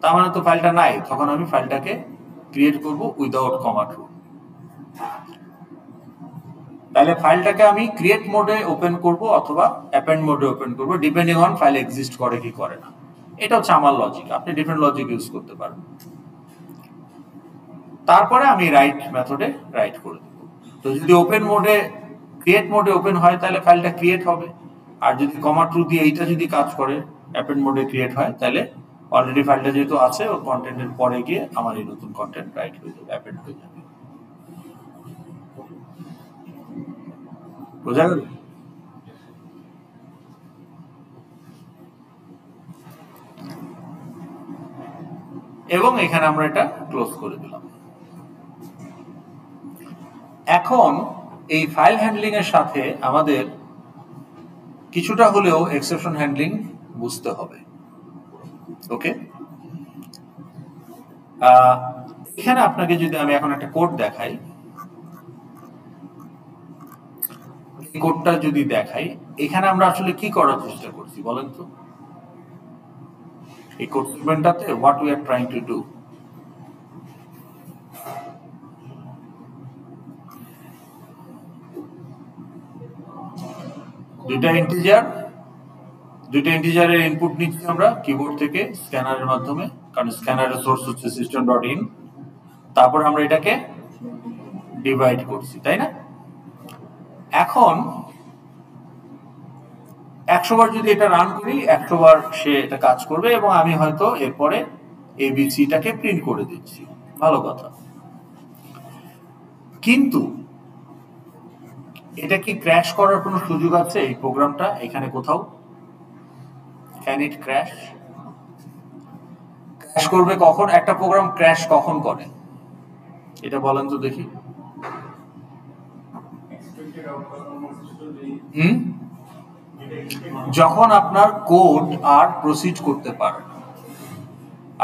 তার মানে তো ফাইলটা নাই, তখন আমি ফাইলটাকে ক্রিয়েট করব উইদাউট কমা ট্রু। তাহলে ফাইলটাকে আমি ক্রিয়েট মোডে ওপেন করব অথবা অ্যাপেন্ড মোডে ওপেন করব, ডিপেন্ডিং অন ফাইল এক্সিস্ট করে কি করে না। এটা হচ্ছে আমার লজিক, আপনি ডিফারেন্ট লজিক ইউজ করতে পারেন। তারপরে আমি রাইট মেথডে রাইট করে দেব। তো যদি ওপেন মোডে ক্রিয়েট মোডে ওপেন হয় তাহলে ফাইলটা ক্রিয়েট হবে, আর যদি কমা ট্রু দিয়ে এইটা যদি কাজ করে অ্যাপেন্ড মোডে ক্রিয়েট হয় তাহলে অলরেডি ফাইলটা যেহেতু আছে ওর কন্টেন্টের পরে গিয়ে আমার এই নতুন কন্টেন্ট রাইট হয়ে যাবে, অ্যাপেন্ড হয়ে যাবে। বোঝা গেল? এবং এখানে আমরা এটা ক্লোজ করে দিলাম। এখন এই ফাইল হ্যান্ডলিং এর সাথে আমাদের কিছুটা হলেও এক্সেপশন হ্যান্ডলিং বুঝতে হবে। ওকে, এখানে আপনাকে যদি আমি এখন একটা কোড দেখাই, এই কোডটা যদি দেখাই, এখানে আমরা আসলে কি করার চেষ্টা করছি বলেন তো? এই কোড স্টেটমেন্টটাতে what we are trying to do, দুইটা ইন্টিজারের ইনপুট নিচ্ছি আমরা কিবোর্ড থেকে স্ক্যানারের মাধ্যমে, কারণ স্ক্যানারের সোর্স হচ্ছে system.in, তারপর আমরা এটাকে ডিভাইড করছি, তাই না? এখন 100 বার যদি এটা রান করি 100 বার সে এটা কাজ করবে, এবং আমি হয়তো এরপরে এবিসিটাকে প্রিন্ট করে দিচ্ছি, ভালো কথা। কিন্তু এটা কি ক্র্যাশ করার কোনো সুযোগ আছে এই প্রোগ্রামটা এখানে কোথাও? Can it crash? ক্র্যাশ করবে কখন? একটা প্রোগ্রাম ক্র্যাশ কখন করে এটা বলেন তো দেখি। যখন আপনার কোড আর প্রসিড করতে পারে না।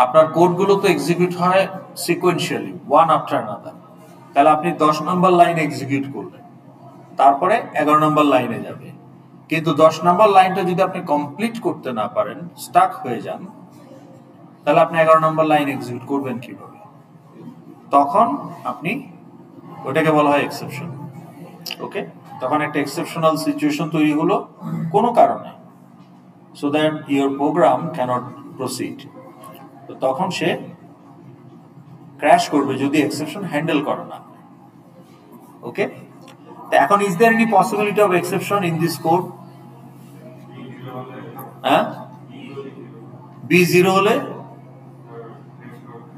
আপনার কোডগুলো তো এক্সিকিউট হয় সিকোয়েন্সিয়ালি, ওয়ান আফটার আনাদার। তাহলে আপনি 10 নম্বর লাইন এক্সিকিউট করলেন, তারপরে 11 নম্বর লাইনে যাবে, কিন্তু 10 নম্বর লাইনটা যদি আপনি কমপ্লিট করতে না পারেন, স্টাক হয়ে যান, তাহলে আপনি 11 নম্বর লাইন এক্সিকিউট করবেন কিভাবে? তখন আপনি ওটাকে বলা হয় এক্সেপশন। ওকে, তখন একটা এক্সেপশনাল সিচুয়েশন তৈরি হলো কোনো কারণে, so that your program cannot proceed. তো তখন সে ক্র্যাশ করবে যদি এক্সেপশন হ্যান্ডেল করে না। ওকে, এখন is there any possibility of exception in this code? হ্যাঁ, B0 হলে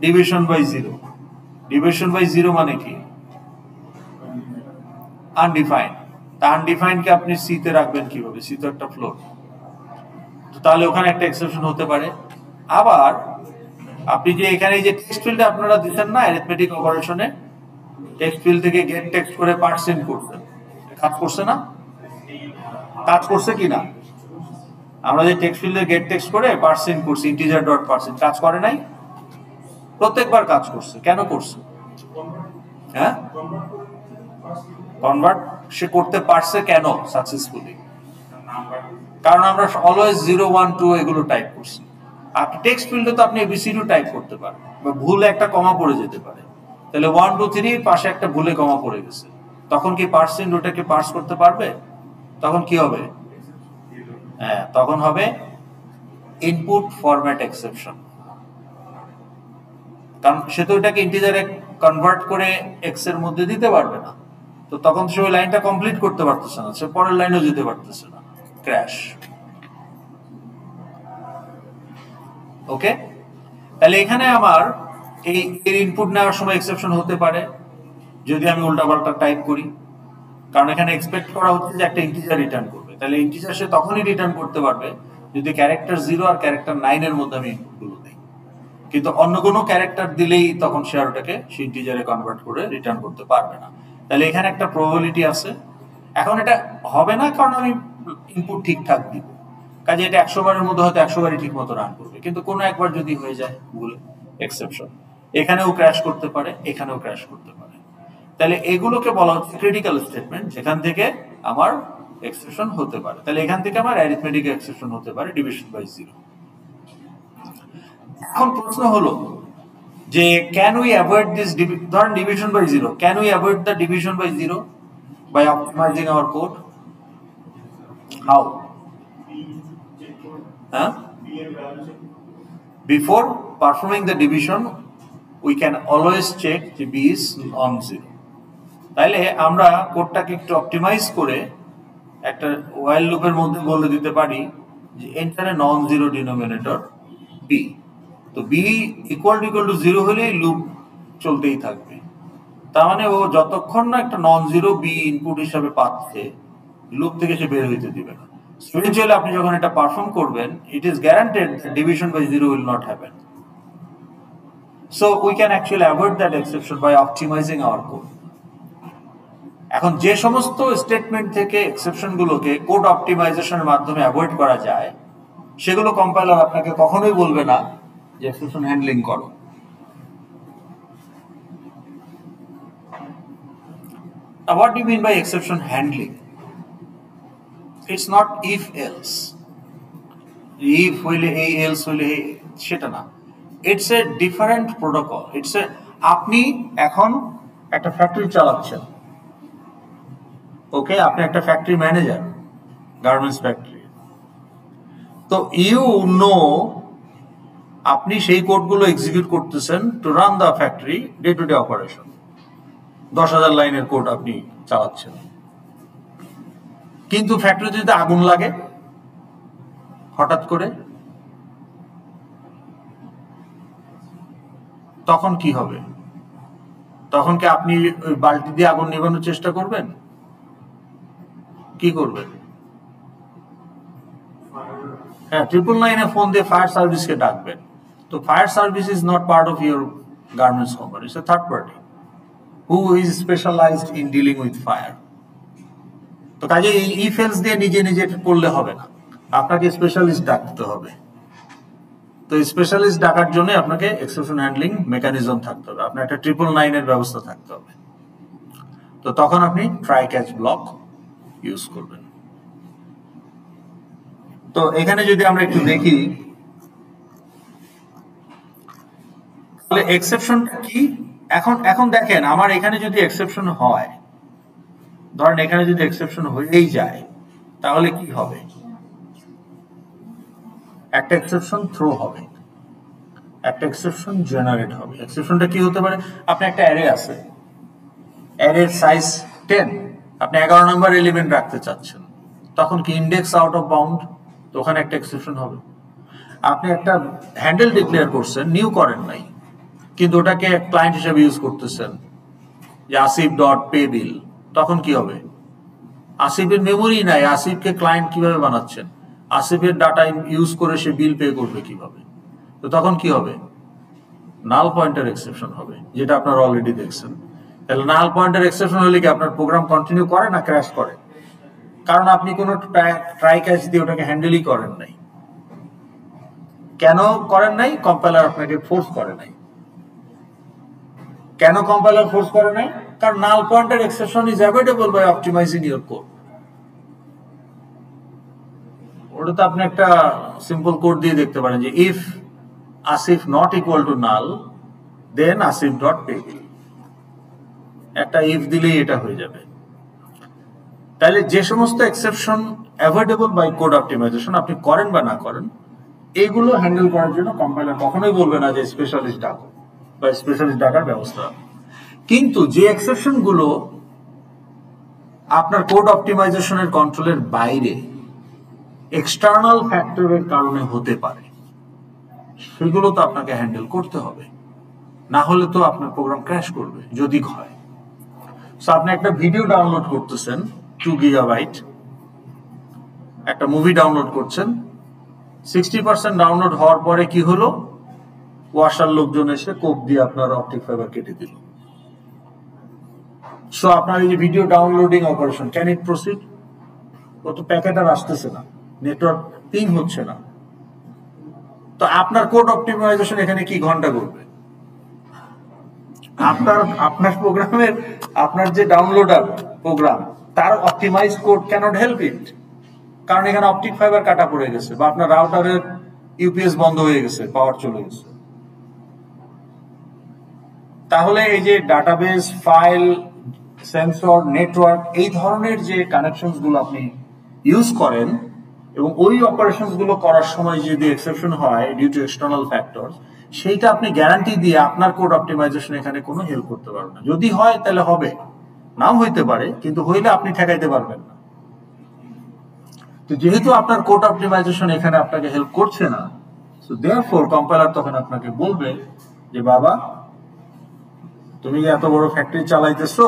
ডিভিশন বাই 0। ডিভিশন বাই 0 মানে কি? আনডিফাইন্ড। তা আনডিফাইন্ড কে আপনি সি তে রাখবেন কিভাবে? সি তো একটা ফ্লোট, তো তাহলে ওখানে একটা এক্সেপশন হতে পারে। আবার আপনি যে এখানে যে টেক্সট ফিল্ডে আপনারা দিতেন না অ্যারিথমেটিক অপারেশনে, টেক্সট ফিল্ড থেকে গেট টেক্সট করে পার্সেন্ট করতেন, কাজ করছে না? কাজ করছে কি না? আমরা যে টেক্সট ফিল্ডে গেট টেক্সট করে পার্সেন্ট করছি, ইন্টিজার ডট পার্সেন্ট, কাজ করে নাই? প্রত্যেকবার কাজ করছে। কেন করছে? হ্যাঁ, কনভার্ট সে করতে পারছে কেন সাকসেসফুলি? কারণ আমরা অলওয়েজ 0 1 2 এগুলো টাইপ করছি। আপনি টেক্সট ফিল্ডে তো আপনি এবিসিডি টাইপ করতে পারেন, বা ভুলে একটা কমা পড়ে যেতে পারে, তাহলে 1 2 3 পাশে একটা ভুলে কমা পড়ে গেছে, তখন কি পার্সেন্ট ওটাকে পার্স করতে পারবে? তখন কি হবে? হ্যাঁ, তখন হবে ইনপুট ফরম্যাট এক্সেপশন, কারণ সে তো এটাকে ইন্টিজারে কনভার্ট করে এক্স এর মধ্যে দিতে পারবে না, তো তখন সে ওই লাইনটা কমপ্লিট করতে পারতেছে না, সে পরের লাইনেও যেতে পারতেছে না, ক্র্যাশ। ওকে, তাহলে এখানে আমার এই এর ইনপুট নেওয়ার সময় এক্সেপশন হতে পারে যদি আমি উল্টাপাল্টা টাইপ করি, কারণ এখানে এক্সপেক্ট করা হচ্ছে যে একটা ইন্টিজার রিটার্ন করবে, তাহলে ইন্টিজার সে তখনই রিটার্ন করতে পারবে যদি ক্যারেক্টার 0 আর ক্যারেক্টার 9 এর মধ্যে আমি ইনপুটগুলো দিই, কিন্তু অন্য কোনো ক্যারেক্টার দিলেই তখন সে আর ওটাকে সে ইন্টিজারে কনভার্ট করে রিটার্ন করতে পারবে না। তাহলে এখানে একটা প্রবাবিলিটি আছে। এখন এটা হবে না কারণ আমি ইনপুট ঠিকঠাক দিব, কাজে এটা 100 বারের মধ্যে হয়তো 100 বারই ঠিক মতো রান করবে, কিন্তু কোনো একবার যদি হয়ে যায় ভুলে এক্সেপশন, এখানেও ক্র্যাশ করতে পারে, এখানেও ক্র্যাশ করতে পারে। তাহলে এগুলোকে বলা হচ্ছে ক্রিটিক্যাল স্টেটমেন্ট, যেখান থেকে আমার এক্সেপশন হতে পারে। তাহলে এখান থেকে আমার অ্যারিথমেটিক এক্সেপশন হতে পারে ডিভিশন বাই 0। এখন প্রশ্ন হলো যে ক্যান উই অ্যাভয়েড দিস, ধরেন division by 0, can we avoid the division by 0 by optimising our code? How? হ্যাঁ, before performing the division we can always check যে b is non-zero. তাইলে আমরা কোডটাকে একটু অপটিমাইজ করে একটা while লুপের মধ্যে বলে দিতে পারি যে enter a non-zero denominator b. তো b equal to 0 হলে লুপ চলতেই থাকবে। তার মানে ও যতক্ষণ না একটা নন জিরো বি ইনপুট হিসাবে পাচ্ছে লুপ থেকে সে বের হইতে দিবে না। ইভেন্চুয়ালি আপনি যখন এটা পারফর্ম করবেন, it is guaranteed division by zero will not happen. So we can actually avoid that exception by optimising our code. এখন যে সমস্ত স্টেটমেন্ট থেকে এক্সেপশন গুলোকে কোড অপটিমাইজেশনের মাধ্যমে অ্যাভয়েড করা যায়, সেগুলো কম্পাইলার আপনাকে কখনোই বলবে না যে এক্সেপশন হ্যান্ডলিং করো। Now, what do you mean by exception handling? It's not if else. If will a else will a সেটা না। It's a different protocol. It's a আপনি এখন একটা ফ্যাক্টরি চালাচ্ছেন, ওকে, আপনি একটা ফ্যাক্টরি ম্যানেজার, গার্মেন্টস ফ্যাক্টরি। তো ইউ নো আপনি সেই কোডগুলো এক্সিকিউট করতেছেন to run the factory day to day operation. 10,000 লাইনের কোড আপনি চালাচ্ছেন, কিন্তু ফ্যাক্টরিতে যদি আগুন লাগে হঠাৎ করে, তখন কি হবে? তখন কি আপনি ওই বালতি দিয়ে আগুন নিভানোর চেষ্টা করবেন? কি করবেন? হ্যাঁ, 999-এ ফোন দিয়ে ফায়ার সার্ভিসকে ডাকবেন। তো fire service is not part of your garments company, it's a third party who is specialized in dealing with fire. তো কাজে এই ইফ এলস দিয়ে নিজে নিজে করলে হবে না, আপনাকে স্পেশালিস্ট ডাকতে হবে। তো স্পেশালিস্ট ডাকার জন্য আপনাকে এক্সেপশন হ্যান্ডলিং মেকানিজম থাকতে হবে, আপনার একটা 999-এর ব্যবস্থা থাকতে হবে। তো তখন আপনি ট্রাই ক্যাচ ব্লক ইউজ করবেন। তো এখানে যদি আমরা একটু দেখি তাহলে এক্সেপশনটা কি। এখন দেখেন, আমার এখানে যদি এক্সেপশন হয়, ধরেন এখানে যদি এক্সেপশন হয়েই যায়, তাহলে কি হবে? একটা এক্সেপশন থ্রো হবে, একটা এক্সেপশন জেনারেট হবে। এক্সেপশনটা কি হতে পারে? আপনি একটা অ্যারে আছে, অ্যারের সাইজ 10, আপনি 11 নম্বর এলিমেন্ট রাখতে চাচ্ছেন, তখন কি ইন্ডেক্স আউট অফ বাউন্ড, তো ওখানে একটা এক্সেপশন হবে। আপনি একটা হ্যান্ডেল ডিক্লেয়ার করছেন, নিউ করেন নাই, কিন্তু ওটাকে ক্লায়েন্ট হিসেবে ইউজ করতেছেন, যে আসিফ ডট পে বিল, তখন কি হবে? আসিফের মেমোরি নাই, আসিফকে ক্লায়েন্ট কিভাবে বানাচ্ছেন, আসিফের ডাটা ইউজ করে সে বিল পে করবে কিভাবে? তো তখন কি হবে? নাল পয়েন্টার এক্সেপশন হবে, যেটা আপনারা অলরেডি দেখছেন। তাহলে নাল পয়েন্টার এক্সেপশন হলে কি আপনার প্রোগ্রাম কন্টিনিউ করে না ক্র্যাশ করে? কারণ আপনি কোনো ট্রাই ক্যাচ দিয়ে ওটাকে হ্যান্ডেলই করেন নাই। কেন করেন নাই? কম্পাইলার আপনাকে ফোর্স করে নাই। কেন কম্পাইলার ফোর্স করে নাই? কারণ null pointer exception is avoidable by optimizing your code. ওটা তো আপনি একটা সিম্পল কোড দিয়ে দেখতে পারেন যে if Asif not equal to null then Asif dot pay bill, একটা ইফ দিলেই এটা হয়ে যাবে। তাহলে যে সমস্ত exception avoidable by code optimisation আপনি করেন বা না করেন, এগুলো হ্যান্ডেল করার জন্য কম্পাইলার কখনোই বলবে না যে স্পেশালিস্ট ডাকো বা স্পেশালিস্ট ডাকার ব্যবস্থা। কিন্তু যে এক্সেপশন গুলো আপনার কোড অপটিমাইজেশনের কন্ট্রোলের বাইরে এক্সটার্নাল ফ্যাক্টরের কারণে হতে পারে, সেগুলো তো আপনাকে হ্যান্ডেল করতে হবে, না হলে তো আপনার প্রোগ্রাম ক্র্যাশ করবে যদি হয়। সো আপনি একটা ভিডিও ডাউনলোড করতেছেন 2 GB, একটা মুভি ডাউনলোড করছেন, 60% ডাউনলোড হওয়ার পরে কি হলো? ওয়াসার লোকজন এসে কোপ দিয়ে আপনার অপটিক ফাইবার কেটে দিল। সো আপনার এই যে video downloading operation, can it proceed? ও তো প্যাকেট আর আসতেছে না, নেটওয়ার্ক পিং হচ্ছে না। তো আপনার কোড অপটিমাইজেশন এখানে কি ঘন্টা করবে? আপনার প্রোগ্রামের, আপনার যে ডাউনলোডার প্রোগ্রাম, তার optimise code cannot help it, কারণ এখানে অপটিক ফাইবার কাটা পড়ে গেছে, বা আপনার রাউটারের ইউপিএস বন্ধ হয়ে গেছে, পাওয়ার চলে গেছে। তাহলে এই যে ডাটাবেস, ফাইল, সেন্সর, নেটওয়ার্ক, এই ধরনের যে কানেকশন গুলো আপনি ইউজ করেন এবং ওই অপারেশনস গুলো করার সময় যদি এক্সেপশন হয় ডিউ টু এক্সটার্নাল ফ্যাক্টরস, সেইটা আপনি গ্যারান্টি দিয়ে আপনার কোড অপটিমাইজেশন এখানে কোনো হেল্প করতে পারবে না। যদি হয় তাহলে হবে, নাও হইতে পারে, কিন্তু হইলে আপনি ঠেকাইতে পারবেন না। তো যেহেতু আপনার কোড অপটিমাইজেশন এখানে আপনাকে হেল্প করছে না, সো দেয়ারফর কম্পাইলার তখন আপনাকে বলবে যে বাবা তুমি যে এত বড় ফ্যাক্টরি চালাইতেছো,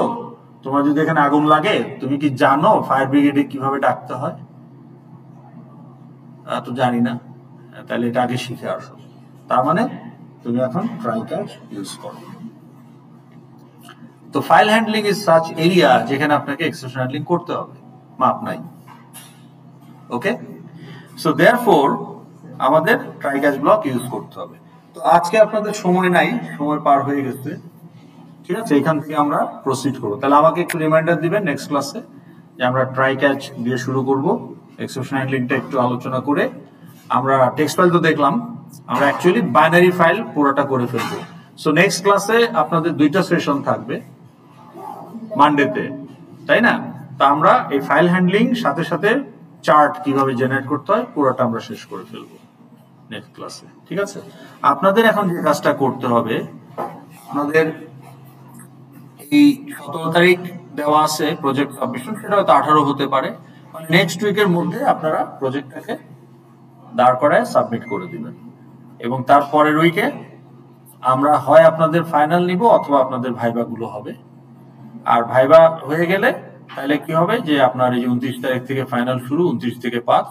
তোমার যদি এখানে আগুন লাগে তুমি কি জানো ফায়ার ব্রিগেডে কিভাবে ডাকতে হয়? তো জানি না, তাহলে এটা আগে শিখে আসো। তার মানে তুমি এখন ট্রাই ক্যাচ ইউজ করো। তো file handling is such area যেখানে আপনাকে এক্সেপশন হ্যান্ডলিং করতে হবে, মাপ নাই। ওকে, সো দেয়ারফর আমাদের ট্রাই ক্যাচ ব্লক ইউজ করতে হবে। তো আজকে আপনাদের সময় নাই, সময় পার হয়ে গেছে, ঠিক আছে? এখান থেকে আমরা প্রসিড করবো। তাহলে আমাকে একটু রিমাইন্ডার দিবেন নেক্সট ক্লাসে যে আমরা ট্রাই ক্যাচ দিয়ে শুরু করব, এক্সেপশন হ্যান্ডলিংটা একটু আলোচনা করে। আমরা টেক্সট ফাইল তো দেখলাম, আমরা অ্যাকচুয়ালি বাইনারি ফাইল পুরোটা করে ফেলবো। সো নেক্সট ক্লাসে আপনাদের 2টা সেশন থাকবে মানডেতে, তাই না? তা আমরা এই ফাইল হ্যান্ডলিং সাথে সাথে চার্ট কিভাবে জেনারেট করতে হয় পুরোটা আমরা শেষ করে ফেলবো নেক্সট ক্লাসে, ঠিক আছে? আপনাদের এখন যে কাজটা করতে হবে, আপনাদের এই 17 তারিখ দেওয়া আছে প্রজেক্ট সাবমিশন, সেটা হয়তো 18 হতে পারে, মানে নেক্সট উইকের মধ্যে আপনারা প্রজেক্টটাকে দাঁড় করায় সাবমিট করে দিবেন। এবং তার পরের উইকে আমরা হয় আপনাদের ফাইনাল নিব অথবা আপনাদের ভাইবা গুলো হবে। আর ভাইবা হয়ে গেলে তাহলে কি হবে যে আপনার এই যে 29 তারিখ থেকে ফাইনাল শুরু, 29 থেকে 5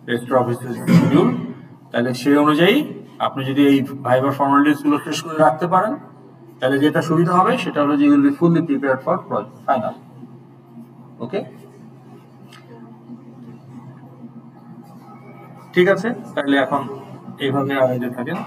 রেজিস্ট্রার অফিসের শিডিউল, তাহলে সেই অনুযায়ী আপনি যদি এই ভাইবার ফর্মালিটিস গুলো শেষ করে রাখতে পারেন, তাহলে যেটা সুবিধা হবে সেটা হলো যে you will be fully prepared for final. Okay, ঠিক আছে, তাহলে এখন এইভাবে আগাইতে থাকেন।